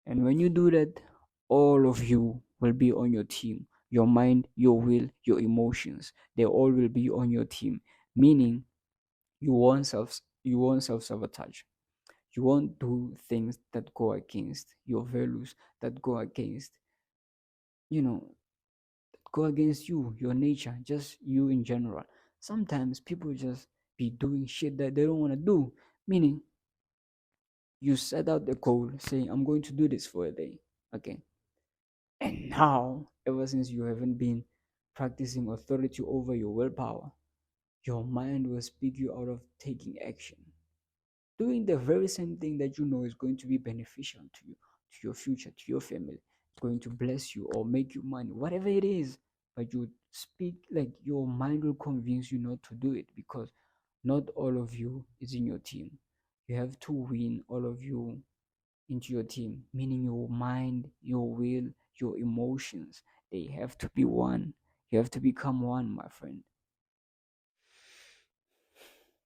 And when you do that, all of you will be on your team. Your mind, your will, your emotions, they all will be on your team. Meaning you won't self sabotage. You won't do things that go against your values, that go against, you know, go against you, your nature, just you in general. Sometimes people just be doing shit that they don't want to do. Meaning, you set out the goal saying, I'm going to do this for a day. Okay. And now, ever since you haven't been practicing authority over your willpower, your mind will speak you out of taking action, doing the very same thing that you know is going to be beneficial to you, to your future, to your family. It's going to bless you or make you money, whatever it is. But you speak like your mind will convince you not to do it because not all of you is in your team. You have to win all of you into your team, meaning your mind, your will, your emotions. They have to be one. You have to become one, my friend.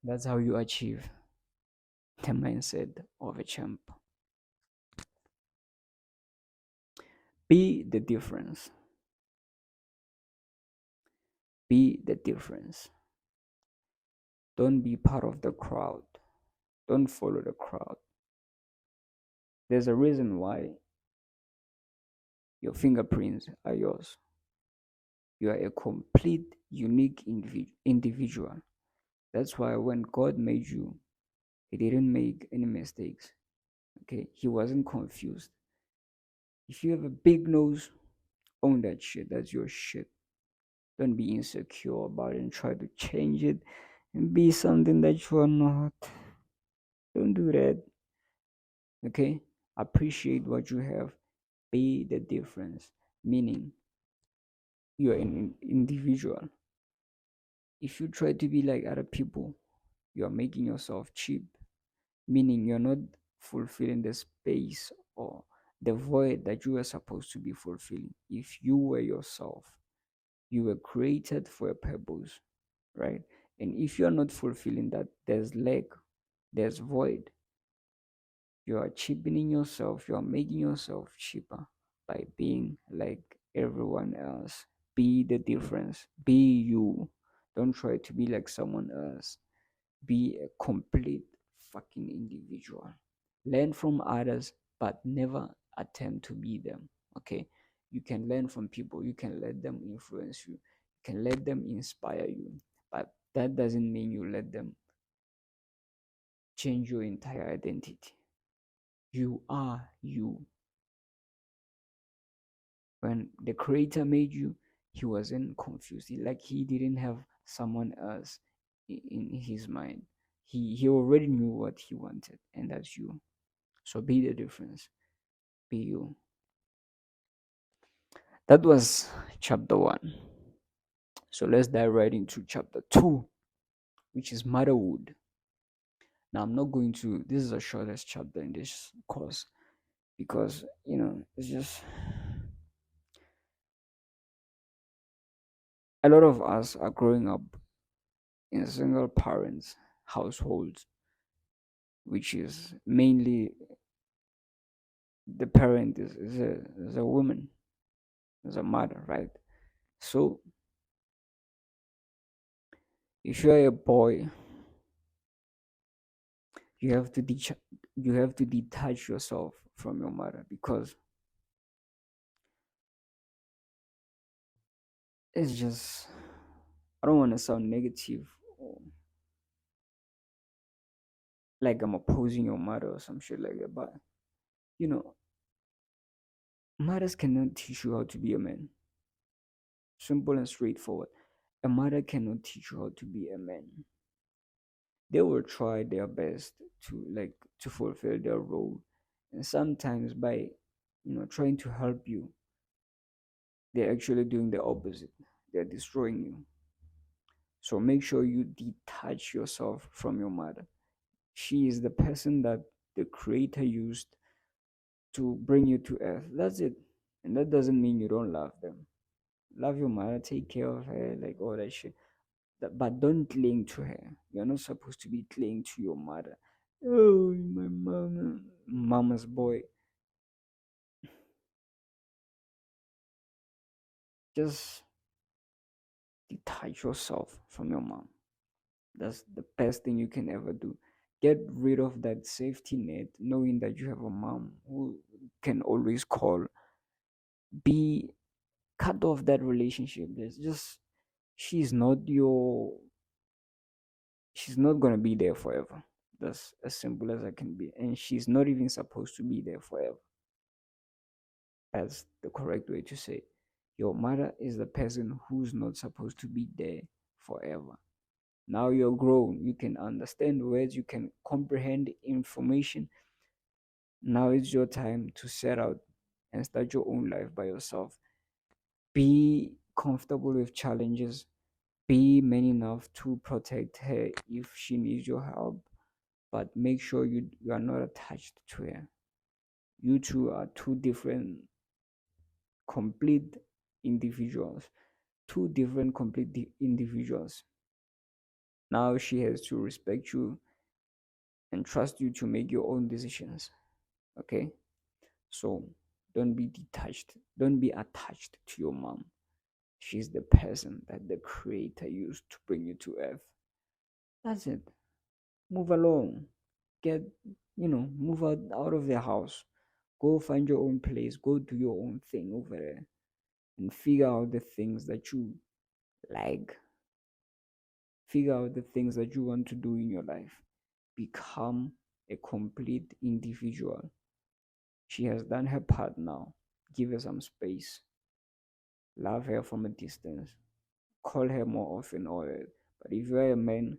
That's how you achieve the mindset of a champ. Be the difference. Be the difference. Don't be part of the crowd. Don't follow the crowd. There's a reason why your fingerprints are yours. You are a complete, unique individual. That's why when God made you, He didn't make any mistakes. Okay? He wasn't confused. If you have a big nose, own that shit. That's your shit. Don't be insecure about it and try to change it and be something that you are not. Don't do that. Okay? Appreciate what you have. Be the difference. Meaning, you are an individual. If you try to be like other people, you are making yourself cheap. Meaning, you're not fulfilling the space or the void that you are supposed to be fulfilling. If you were yourself, you were created for a purpose, right? And if you're not fulfilling that, there's lack, there's void. You are cheapening yourself, you are making yourself cheaper by being like everyone else. Be the difference. Be you. Don't try to be like someone else. Be a complete fucking individual. Learn from others, but never attempt to be them. Okay? You can learn from people, you can let them influence you, you can let them inspire you, but that doesn't mean you let them change your entire identity. You are you. When the creator made you, he wasn't confused. He didn't have someone else in his mind. He already knew what he wanted, and that's you. So be the difference. Be you. That was chapter one. So let's dive right into chapter two, which is motherhood. Now, I'm not going to, this is the shortest chapter in this course because, it's just a lot of us are growing up in single parents households, which is mainly the parent is a woman, is a mother, right? So if you're a boy, you have to you have to detach yourself from your mother because it's just, I don't want to sound negative or like I'm opposing your mother or some shit like that, but you know, mothers cannot teach you how to be a man. Simple and straightforward. A mother cannot teach you how to be a man. They will try their best to fulfill their role, and sometimes by trying to help you, they're actually doing the opposite. They're destroying you. So make sure you detach yourself from your mother. She is the person that the creator used to bring you to earth. That's it. And that doesn't mean you don't love them. Love your mother, take care of her, like all that shit. But don't cling to her. You're not supposed to be clinging to your mother. Oh, my mama, mama's boy. Just detach yourself from your mom. That's the best thing you can ever do. Get rid of that safety net, knowing that you have a mom who can always call. Be cut off that relationship. There's just she's not your she's not gonna be there forever. That's as simple as I can be. And she's not even supposed to be there forever. That's the correct way to say. Your mother is the person who's not supposed to be there forever. Now you're grown, you can understand words, you can comprehend information. Now it's your time to set out and start your own life by yourself. Be comfortable with challenges. Be man enough to protect her if she needs your help, but make sure you are not attached to her. You two are two different, complete individuals. Two different, complete individuals. Now she has to respect you and trust you to make your own decisions. Okay? So don't be detached. Don't be attached to your mom. She's the person that the creator used to bring you to earth. That's it. Move along. Get, move out of the house. Go find your own place. Go do your own thing over there and figure out the things that you like. Figure out the things that you want to do in your life. Become a complete individual. She has done her part now. Give her some space. Love her from a distance. Call her more often, all that. But if you're a man,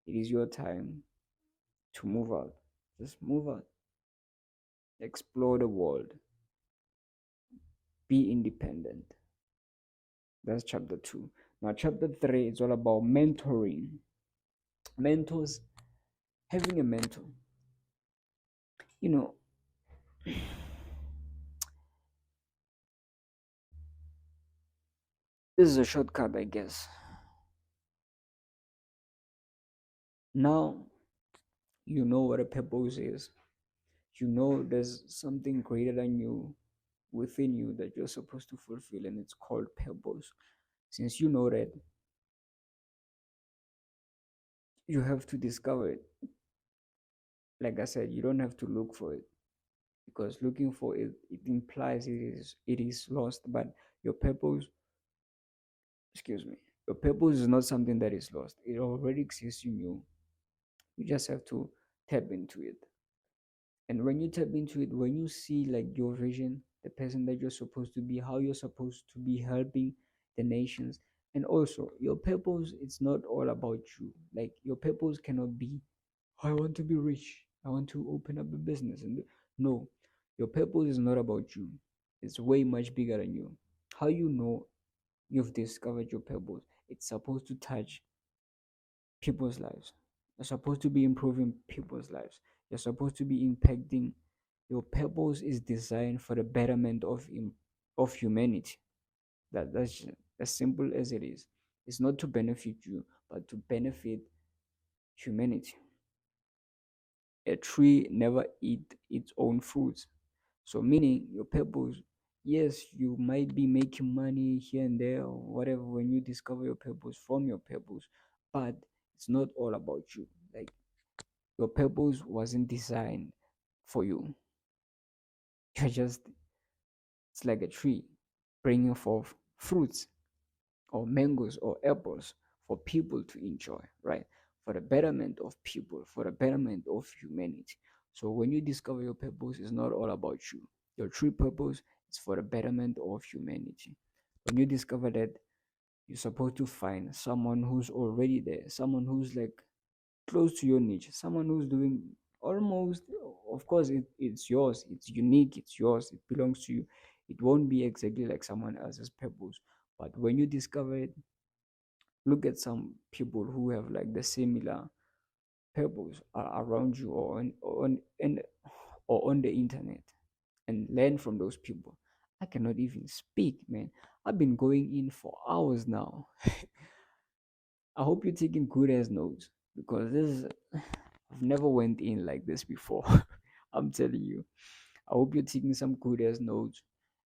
it is your time to move out. Just move out. Explore the world. Be independent. That's chapter two. Now, chapter three is all about mentoring. Mentors, having a mentor. You know, this is a shortcut, I guess. Now, you know what a purpose is. You know there's something greater than you within you that you're supposed to fulfill, and it's called purpose. Since you know that, you have to discover it. Like I said, you don't have to look for it because looking for it implies it is lost. But your purpose, excuse me, your purpose is not something that is lost. It already exists in you. You just have to tap into it. And when you tap into it, when you see like your vision, the person that you're supposed to be, how you're supposed to be helping the nations, and also your purpose, it's not all about you. Like your purpose cannot be, I want to be rich. I want to open up a business. And No, your purpose is not about you. It's way much bigger than you. How you know you've discovered your purpose? It's supposed to touch people's lives. You're supposed to be improving people's lives. You're supposed to be impacting. Your purpose is designed for the betterment of humanity. That's as simple as it is. It's not to benefit you, but to benefit humanity. A tree never eat its own fruits. So meaning your purpose, yes, you might be making money here and there or whatever when you discover your purpose from your purpose, but it's not all about you. Like your purpose wasn't designed for you. You're just it's like a tree bringing forth fruits or mangoes or apples for people to enjoy, right? For the betterment of people, for the betterment of humanity. So when you discover your purpose, it's not all about you. Your true purpose is for the betterment of humanity. When you discover that, you're supposed to find someone who's already there, someone who's like close to your niche, someone who's doing almost, of course, it's yours, it's unique, it's yours, it belongs to you. It won't be exactly like someone else's purpose. But when you discover it, look at some people who have like the similar purpose around you or on the internet and learn from those people. I cannot even speak, man. I've been going in for hours now. I hope you're taking good as notes because this is I've never went in like this before. I'm telling you. I hope you're taking some good as notes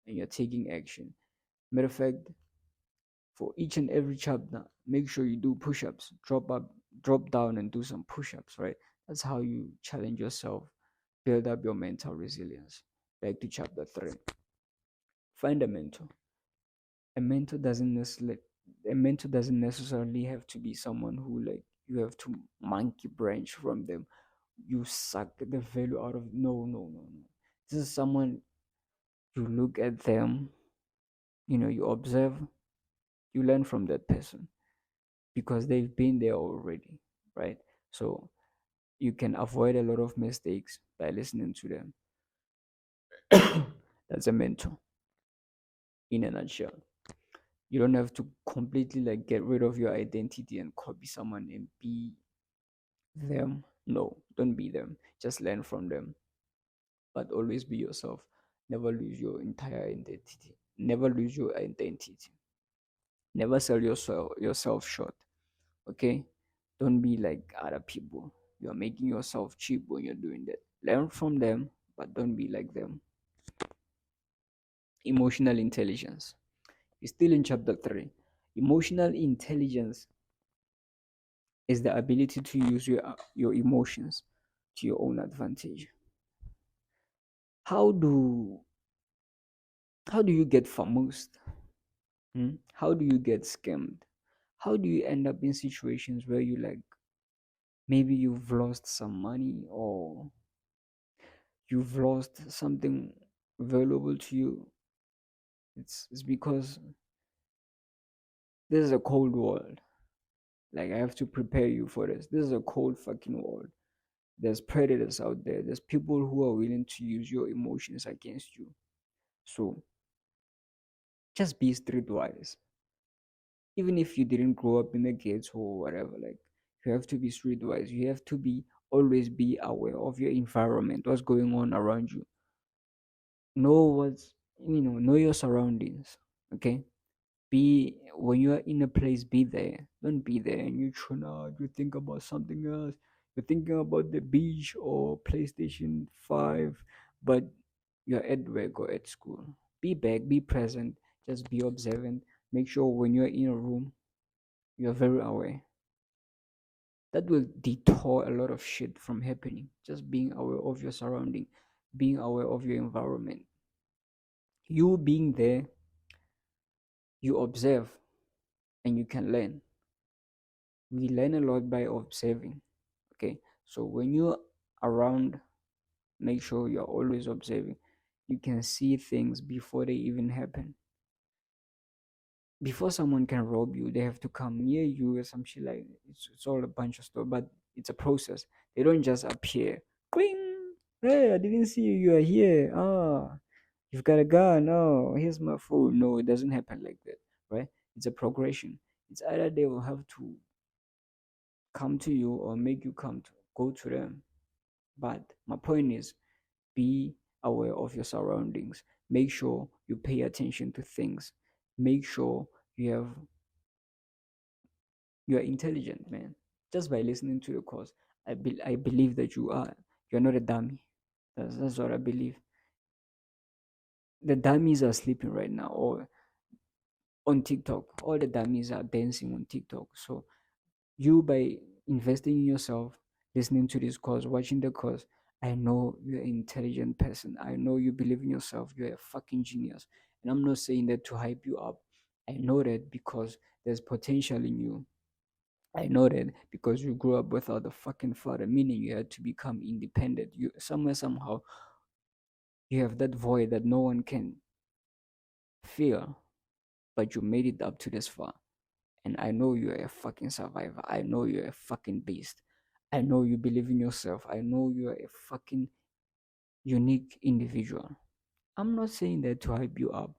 and you're taking action. Matter of fact, for each and every chapter, make sure you do push-ups. Drop up, drop down and do some push-ups, right? That's how you challenge yourself, build up your mental resilience. Back to chapter 3. Find a mentor. A mentor doesn't necessarily have to be someone who like you have to monkey branch from them. You suck the value out of no. This is someone you look at them, you observe, you learn from that person because they've been there already, right? So you can avoid a lot of mistakes by listening to them. That's a mentor in a nutshell. You don't have to completely like get rid of your identity and copy someone and be them. No, don't be them. Just learn from them, but always be yourself. Never lose your entire identity. Never lose your identity. Never sell yourself short. Okay? Don't be like other people. You're making yourself cheap when you're doing that. Learn from them, but don't be like them. Emotional intelligence. We're still in chapter 3. Emotional intelligence is the ability to use your emotions to your own advantage. How do how do you get famous? How do you get scammed? How do you end up in situations where you like maybe you've lost some money or you've lost something valuable to you? It's because this is a cold world. Like I have to prepare you for this. This is a cold fucking world. There's predators out there. There's people who are willing to use your emotions against you. So just be streetwise. Even if you didn't grow up in the gates or whatever, like you have to be streetwise. You have to be always be aware of your environment, what's going on around you. Know your surroundings. Okay. Be when you are in a place, be there. Don't be there and you tune out, you think about something else. You're thinking about the beach or PlayStation 5, but you're at work or at school. Be back, be present, just be observant. Make sure when you're in a room, you're very aware. That will deter a lot of shit from happening. Just being aware of your surrounding, being aware of your environment. You being there, you observe and you can learn. We learn a lot by observing. Okay, so when you're around, make sure you're always observing. You can see things before they even happen. Before someone can rob you, they have to come near you or some shit like it's all a bunch of stuff, but it's a process. They don't just appear. Quing! Hey, I didn't see you. You are here. Oh, you've got a gun. Oh, here's my phone. No, it doesn't happen like that, right? It's a progression. It's either they will have to come to you or make you go to them. But my point is, be aware of your surroundings. Make sure you pay attention to things. Make sure you are intelligent, man. Just by listening to the course, I believe that you're not a dummy. That's what I believe. The dummies are sleeping right now, or on TikTok. All the dummies are dancing on TikTok. So you, by investing in yourself, listening to this course, watching the course, I know you're an intelligent person. I know you believe in yourself. You're a fucking genius. And I'm not saying that to hype you up. I know that because there's potential in you. I know that because you grew up without a fucking father, meaning you had to become independent. You somewhere somehow you have that void that no one can fill, but you made it up to this far. And I know you're a fucking survivor. I know you're a fucking beast. I know you believe in yourself. I know you're a fucking unique individual. I'm not saying that to hype you up.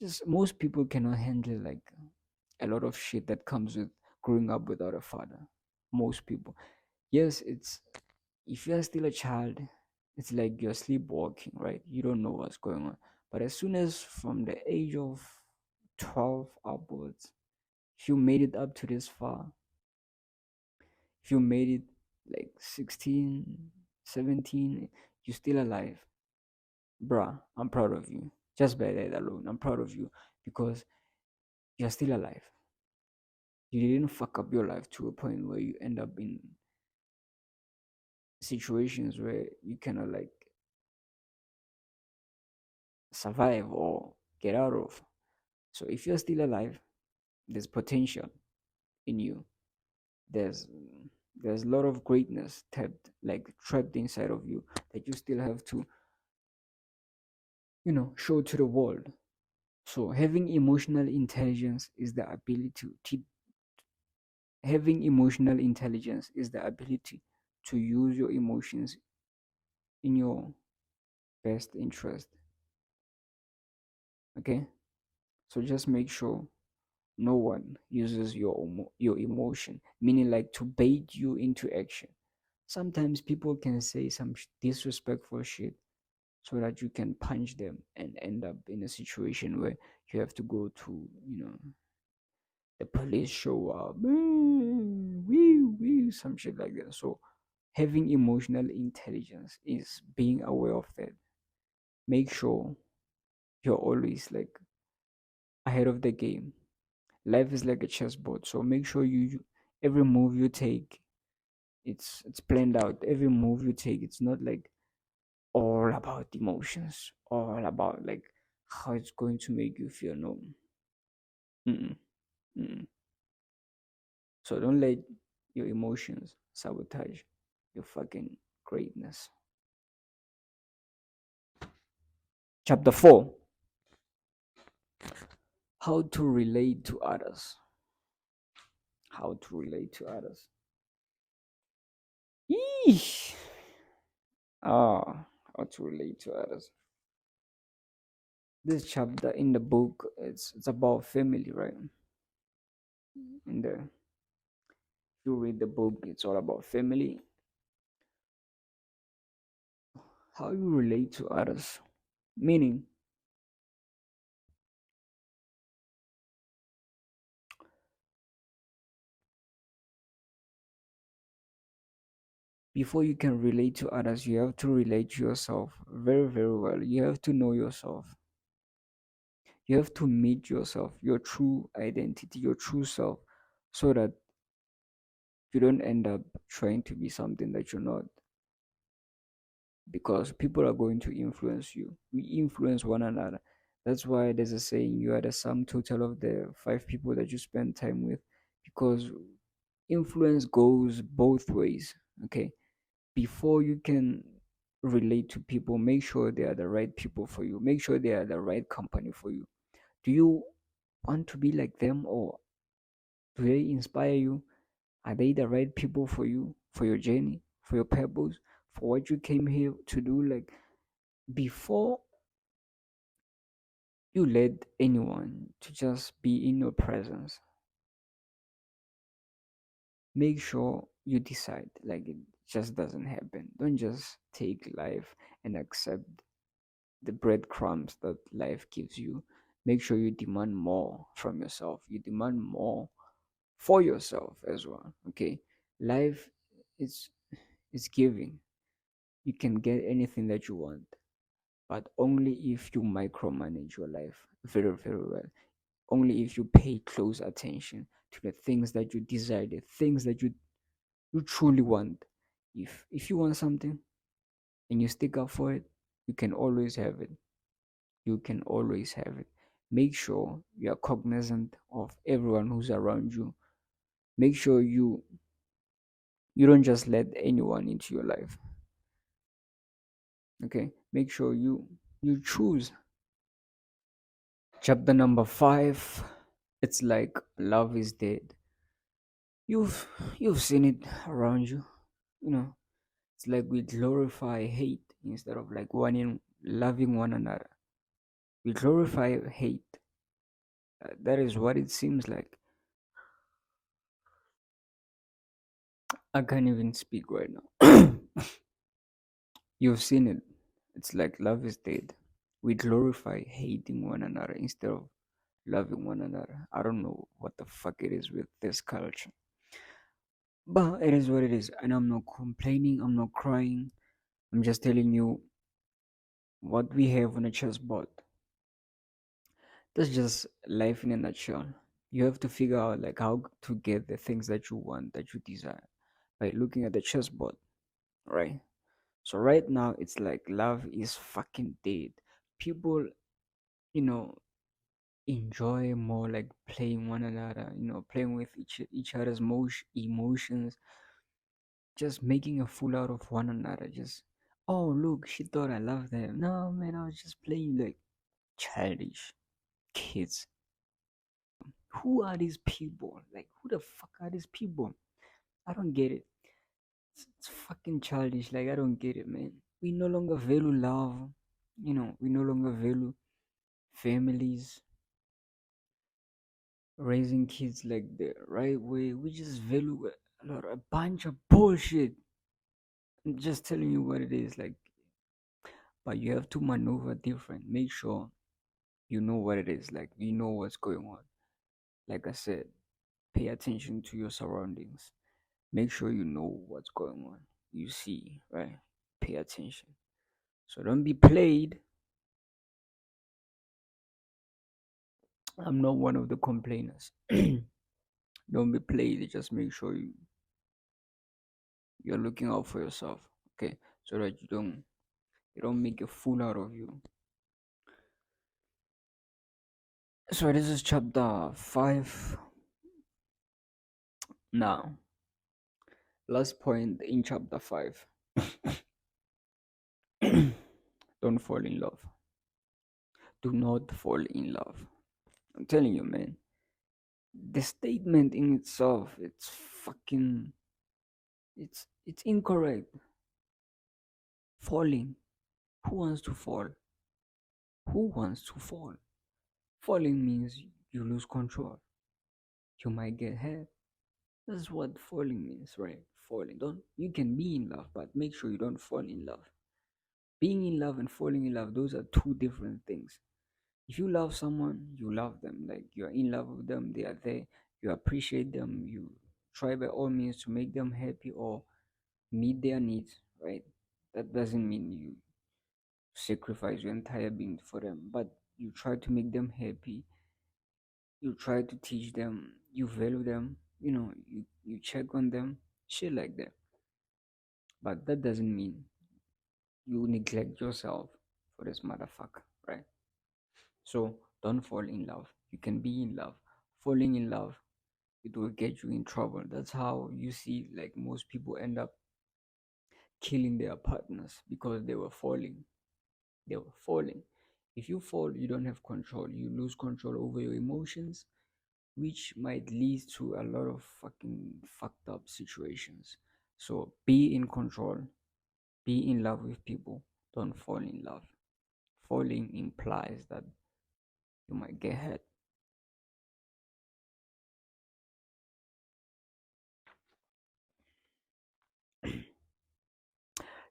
Just most people cannot handle like a lot of shit that comes with growing up without a father. Most people. Yes, it's if you're still a child, it's like you're sleepwalking, right? You don't know what's going on. But as soon as from the age of 12 upwards, if you made it up to this far, if you made it like 16, 17, you're still alive. Bruh, I'm proud of you. Just by that alone, I'm proud of you because you're still alive. You didn't fuck up your life to a point where you end up in situations where you cannot like survive or get out of. So if you're still alive, there's potential in you. There's there's a lot of greatness trapped inside of you that you still have to, show to the world. So having emotional intelligence is the ability to use your emotions in your best interest. Okay? So just make sure no one uses your emotion, meaning like to bait you into action. Sometimes people can say some disrespectful shit so that you can punch them and end up in a situation where you have to go to, the police show up, some shit like that. So having emotional intelligence is being aware of that. Make sure you're always like ahead of the game. Life is like a chessboard, so make sure every move you take, it's planned out. Every move you take, it's not like all about emotions, all about like how it's going to make you feel. No. Mm-mm. Mm-mm. So don't let your emotions sabotage your fucking greatness. Chapter 4: How to relate to others. How to relate to others. Yeesh. How to relate to others. This chapter in the book, it's about family, right? In the You read the book, it's all about family, how you relate to others. Meaning, before you can relate to others, you have to relate to yourself very, very well. You have to know yourself. You have to meet yourself, your true identity, your true self, so that you don't end up trying to be something that you're not. Because people are going to influence you. We influence one another. That's why there's a saying, you are the sum total of the five people that you spend time with. Because influence goes both ways. Okay, before you can relate to people, make sure they are the right people for you, make sure they are the right company for you. Do you want to be like them, or do they inspire you? Are they the right people for you, for your journey, for your purpose, for what you came here to do. Like, before you let anyone to just be in your presence, make sure you decide. Like, it just doesn't happen. Don't just take life and accept the breadcrumbs that life gives you. Make sure you demand more from yourself. You demand more for yourself as well. Okay, life is giving. You can get anything that you want, but only if you micromanage your life very, very well. Only if you pay close attention to the things that you desire, the things that you truly want. If you want something and you stick up for it, you can always have it. You can always have it. Make sure you are cognizant of everyone who's around you. Make sure you don't just let anyone into your life. Okay, make sure you choose. Chapter number 5. It's like love is dead. You've you've seen it around you. You know, it's like we glorify hate instead of like loving one another. We glorify hate. That is what it seems like. I can't even speak right now. You've seen it. It's like love is dead. We glorify hating one another instead of loving one another. I don't know what the fuck it is with this culture. But it is what it is. And I'm not complaining, I'm not crying. I'm just telling you what we have on a chessboard. That's just life in a nutshell. You have to figure out like how to get the things that you want, that you desire, by looking at the chessboard, right? So right now it's like love is fucking dead. People, you know, enjoy more like playing one another, playing with each other's emotions, just making a fool out of one another. Just, oh look, she thought I loved them. No man, I was just playing. Like, childish kids. Who are these people? Like, who the fuck are these people? I don't get it. It's fucking childish. Like, I don't get it, man. We no longer value love. We no longer value families, raising kids like the right way. We just value a bunch of bullshit. I'm just telling you what it is. Like, but you have to maneuver different. Make sure you know what it is. Like, you know what's going on. Like I said, pay attention to your surroundings. Make sure you know what's going on. You see, right? Pay attention. So don't be played. I'm not one of the complainers. Don't be played. Just make sure you're looking out for yourself. Okay, so that you don't make a fool out of you. So this is chapter 5. Now, last point in chapter 5. Don't fall in love. Do not fall in love. I'm telling you, man. The statement in itself, it's fucking, it's incorrect. Falling. Who wants to fall? Who wants to fall? Falling means you lose control. You might get hurt. That's what falling means, right? Falling. Don't You can be in love, but make sure you don't fall in love. Being in love and falling in love, those are two different things. If you love someone, you love them. Like, you're in love with them, they are there. You appreciate them. You try by all means to make them happy or meet their needs, right? That doesn't mean you sacrifice your entire being for them, but you try to make them happy. You try to teach them, you value them, you check on them, shit like that. But that doesn't mean you neglect yourself for this motherfucker, right? So don't fall in love. You can be in love. Falling in love, it will get you in trouble. That's how you see like most people end up killing their partners because they were falling. They were falling. If you fall, you don't have control. You lose control over your emotions, which might lead to a lot of fucking fucked up situations. So be in control. Be in love with people. Don't fall in love. Falling implies that you might get hurt.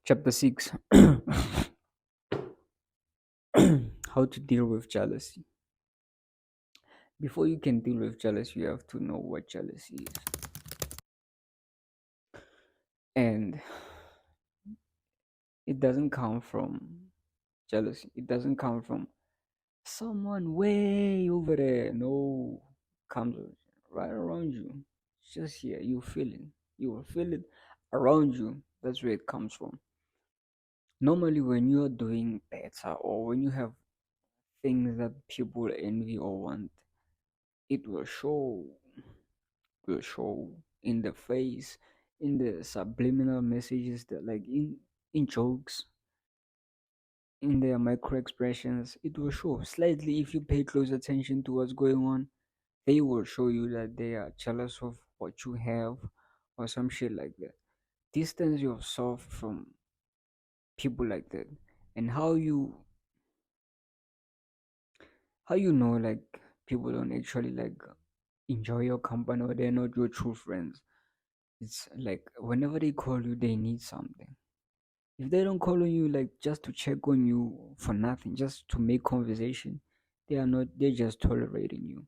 Chapter 6. How to deal with jealousy. Before you can deal with jealousy, you have to know what jealousy is. And it doesn't come from jealousy. It doesn't come from someone way over there. No, comes right around you. It's just here. You feel it. You will feel it around you. That's where it comes from. Normally, when you're doing better or when you have things that people envy or want, it will show in the face, in the subliminal messages that like in jokes, in their micro expressions. It will show slightly if you pay close attention to what's going on. They will show you that they are jealous of what you have or some shit like that. Distance yourself from people like that. And how you know like people don't actually like enjoy your company or they're not your true friends. It's like whenever they call you they need something. If they don't call on you like just to check on you for nothing, just to make conversation, they're just tolerating you.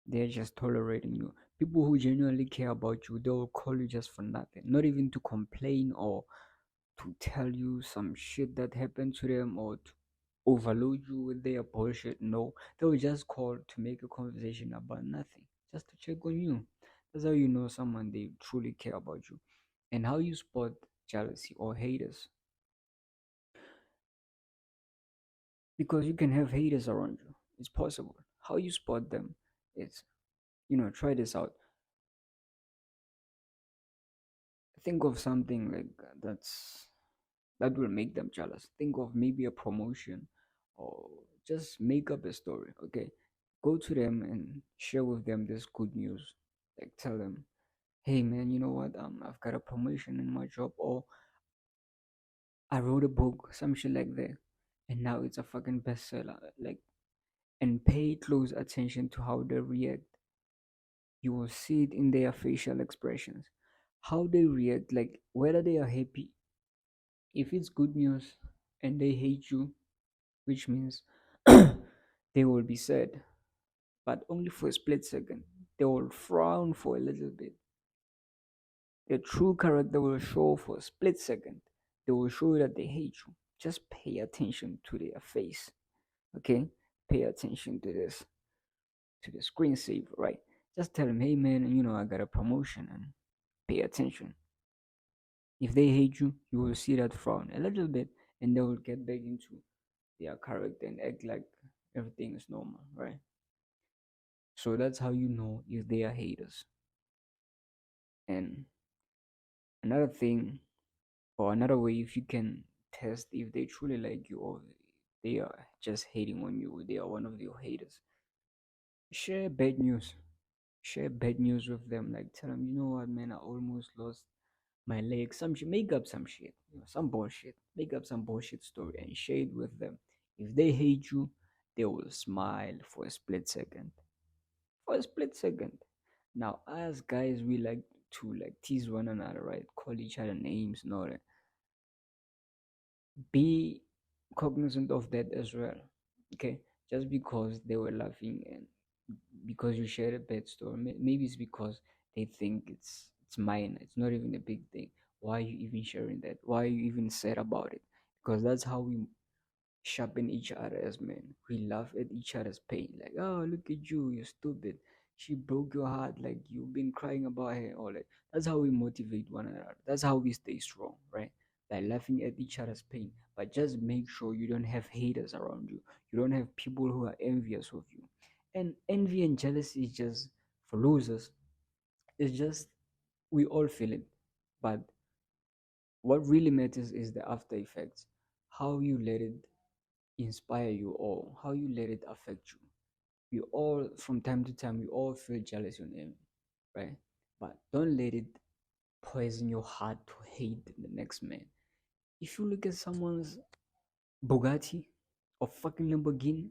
They're just tolerating you. People who genuinely care about you, they'll call you just for nothing. Not even to complain or to tell you some shit that happened to them or to overload you with their bullshit. No, they'll just call to make a conversation about nothing, just to check on you. That's how you know someone they truly care about you. And how you spot jealousy or haters, because you can have haters around you. It's possible. How you spot them is, try this out. Think of something like that will make them jealous. Think of maybe a promotion or just make up a story. Okay, go to them and share with them this good news. Like tell them, hey man, you know what, I've got a promotion in my job, or I wrote a book, some shit like that, and now it's a fucking bestseller. Like, and pay close attention to how they react. You will see it in their facial expressions, how they react, like whether they are happy. If it's good news and they hate you, which means they will be sad, but only for a split second. They will frown for a little bit. Their true character will show for a split second. They will show you that they hate you. Just pay attention to their face. Okay? Pay attention to the screensaver, right? Just tell them, hey man, I got a promotion, and pay attention. If they hate you, you will see that frown a little bit, and they will get back into their character and act like everything is normal, right? So that's how you know if they are haters. And another thing, or another way, if you can test if they truly like you or they are just hating on you, they are one of your haters. Share bad news. Share bad news with them. Like tell them, you know what, man, I almost lost my leg. Some shit. Make up some shit. Some bullshit. Make up some bullshit story and share it with them. If they hate you, they will smile for a split second. For a split second. Now, as guys, we like to like tease one another, right? Call each other names and all that. Be cognizant of that as well. Okay, just because they were laughing and because you shared a bad story, maybe it's because they think it's mine. It's not even a big thing. Why are you even sharing that? Why are you even sad about it? Because that's how we sharpen each other as men. We laugh at each other's pain, like, oh, look at you, you're stupid. She broke your heart, like you've been crying about her, all that. That's how we motivate one another. That's how we stay strong, right? By laughing at each other's pain. But just make sure you don't have haters around you. You don't have people who are envious of you. And envy and jealousy is just for losers. It's just we all feel it. But what really matters is the after effects. How you let it inspire you or how you let it affect you. We all, from time to time, we all feel jealous on envy, right? But don't let it poison your heart to hate the next man. If you look at someone's Bugatti or fucking Lamborghini,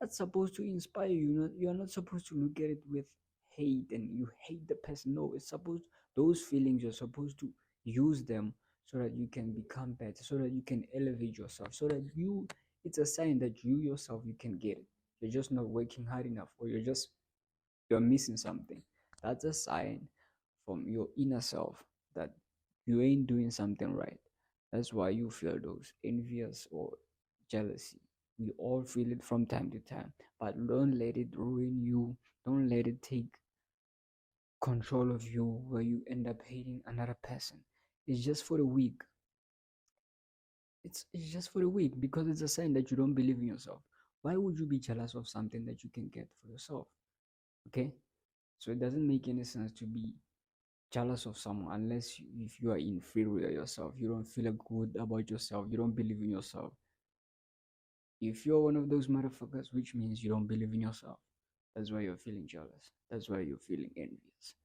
that's supposed to inspire you. You're not supposed to look at it with hate and you hate the person. No, it's supposed, those feelings, you're supposed to use them so that you can become better, so that you can elevate yourself, so that you, it's a sign that you yourself, you can get it. You're just not working hard enough, or you're missing something. That's a sign from your inner self that you ain't doing something right. That's why you feel those envious or jealousy. We all feel it from time to time, but don't let it ruin you. Don't let it take control of you where you end up hating another person. It's just for the weak. It's just for the weak because it's a sign that you don't believe in yourself. Why would you be jealous of something that you can get for yourself? Okay? So it doesn't make any sense to be jealous of someone unless if you are inferior yourself, you don't feel good about yourself, you don't believe in yourself. If you're one of those motherfuckers, which means you don't believe in yourself, that's why you're feeling jealous, that's why you're feeling envious.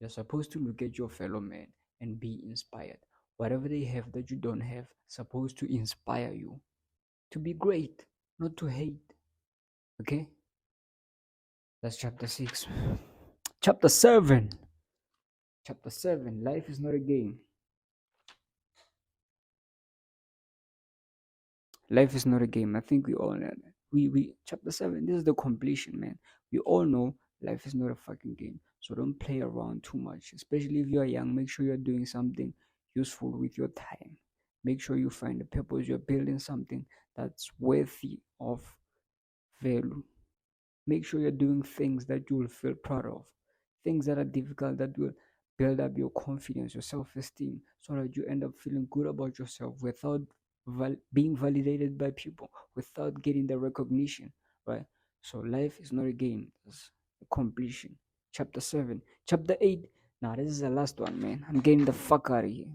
You're supposed to look at your fellow man and be inspired. Whatever they have that you don't have, supposed to inspire you to be great, not to hate. Okay, that's chapter 6. Chapter 7. Chapter 7, life is not a game. Life is not a game. I think we all know that. We chapter 7, this is the completion, man. We all know life is not a fucking game. So don't play around too much. Especially if you are young, make sure you're doing something useful with your time. Make sure you find a purpose. You're building something that's worthy of value. Make sure you're doing things that you will feel proud of, things that are difficult that will build up your confidence, your self esteem, so that you end up feeling good about yourself without being validated by people, without getting the recognition, right? So, life is not a game, it's a completion. Chapter 7. Chapter 8. Now, this is the last one, man. I'm getting the fuck out of here.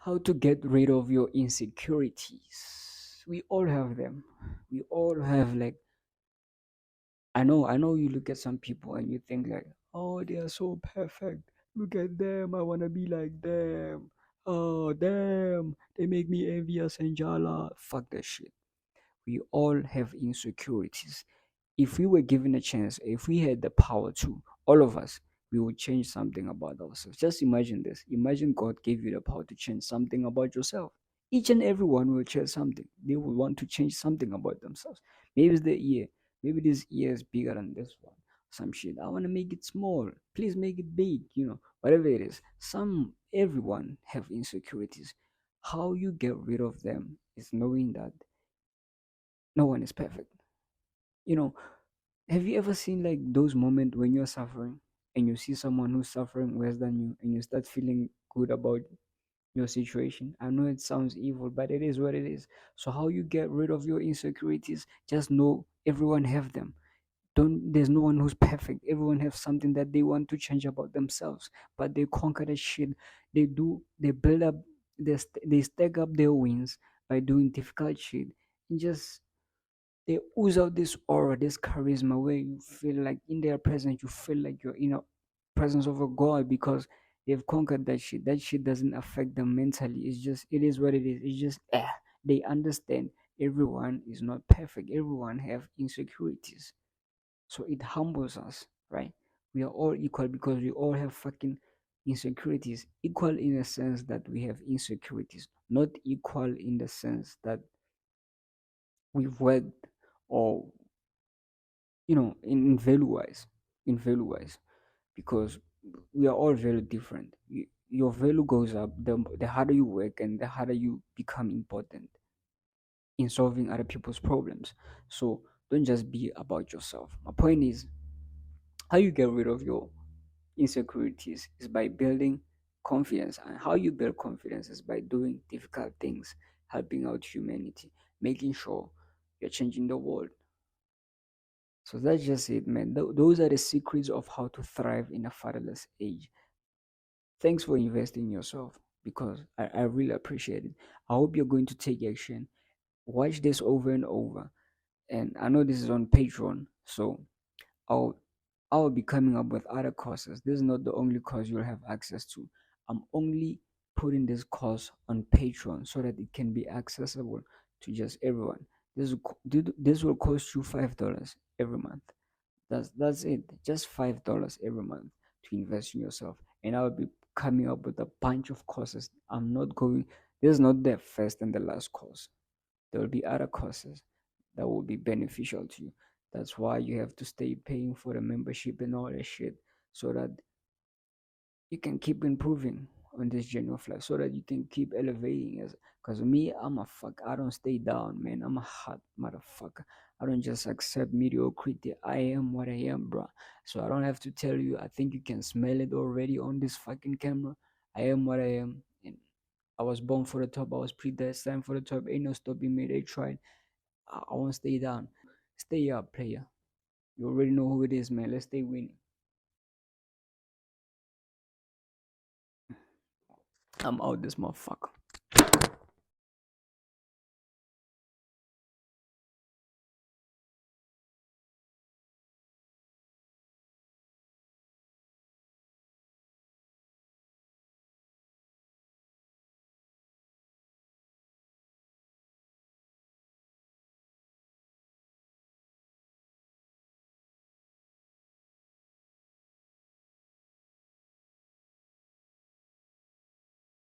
How to get rid of your insecurities. We all have them. We all have, like, I know you look at some people and you think like, oh, they are so perfect. Look at them. I wanna be like them. Oh, damn. They make me envious and jealous. Fuck that shit. We all have insecurities. If we were given a chance, if we had the power to, all of us, we would change something about ourselves. Just imagine this. Imagine God gave you the power to change something about yourself. Each and every one will change something. They will want to change something about themselves. Maybe it's the ear. Maybe this ear is bigger than this one. Some shit. I want to make it small. Please make it big. Whatever it is. Everyone have insecurities. How you get rid of them is knowing that no one is perfect. You know, Have you ever seen like those moments when you're suffering and you see someone who's suffering worse than you and you start feeling good about your situation? I know it sounds evil, but it is what it is. So how you get rid of your insecurities, just know everyone have them. Don't There's no one who's perfect. Everyone has something that they want to change about themselves, but they conquer the shit. They build up, they stack up their wins by doing difficult shit and just they ooze out this aura, this charisma where you feel like in their presence, you feel like you're in a presence of a god because they've conquered that shit. That shit doesn't affect them mentally. It's just, it is what it is. It's just, they understand everyone is not perfect. Everyone have insecurities. So it humbles us, right? We are all equal because we all have fucking insecurities. Equal in the sense that we have insecurities, not equal in the sense that we've worked or in value wise, because we are all very different. Your value goes up the harder you work and the harder you become important in solving other people's problems. So don't just be about yourself. My point is, how you get rid of your insecurities is by building confidence, and how you build confidence is by doing difficult things, helping out humanity, making sure you're changing the world. So that's just it, man. Those are the secrets of how to thrive in a fatherless age. Thanks for investing in yourself because I really appreciate it. I hope you're going to take action. Watch this over and over. And I know this is on Patreon, so I'll I will be coming up with other courses. This is not the only course you'll have access to. I'm only putting this course on Patreon so that it can be accessible to just everyone. This will cost you $5 every month. That's it. Just $5 every month to invest in yourself. And I'll be coming up with a bunch of courses. I'm not going. This is not the first and the last course. There will be other courses that will be beneficial to you. That's why you have to stay paying for the membership and all that shit so that you can keep improving on this journey of life, so that you can keep elevating. As because me, I'm a fuck. I don't stay down, man. I'm a hot motherfucker. I don't just accept mediocrity. I am what I am, bro. So I don't have to tell you. I think you can smell it already on this fucking camera. I am what I am, and I was born for the top. I was predestined for the top. Ain't no stopping me. They tried. I won't stay down. Stay up, player. You already know who it is, man. Let's stay winning. I'm out this motherfucker.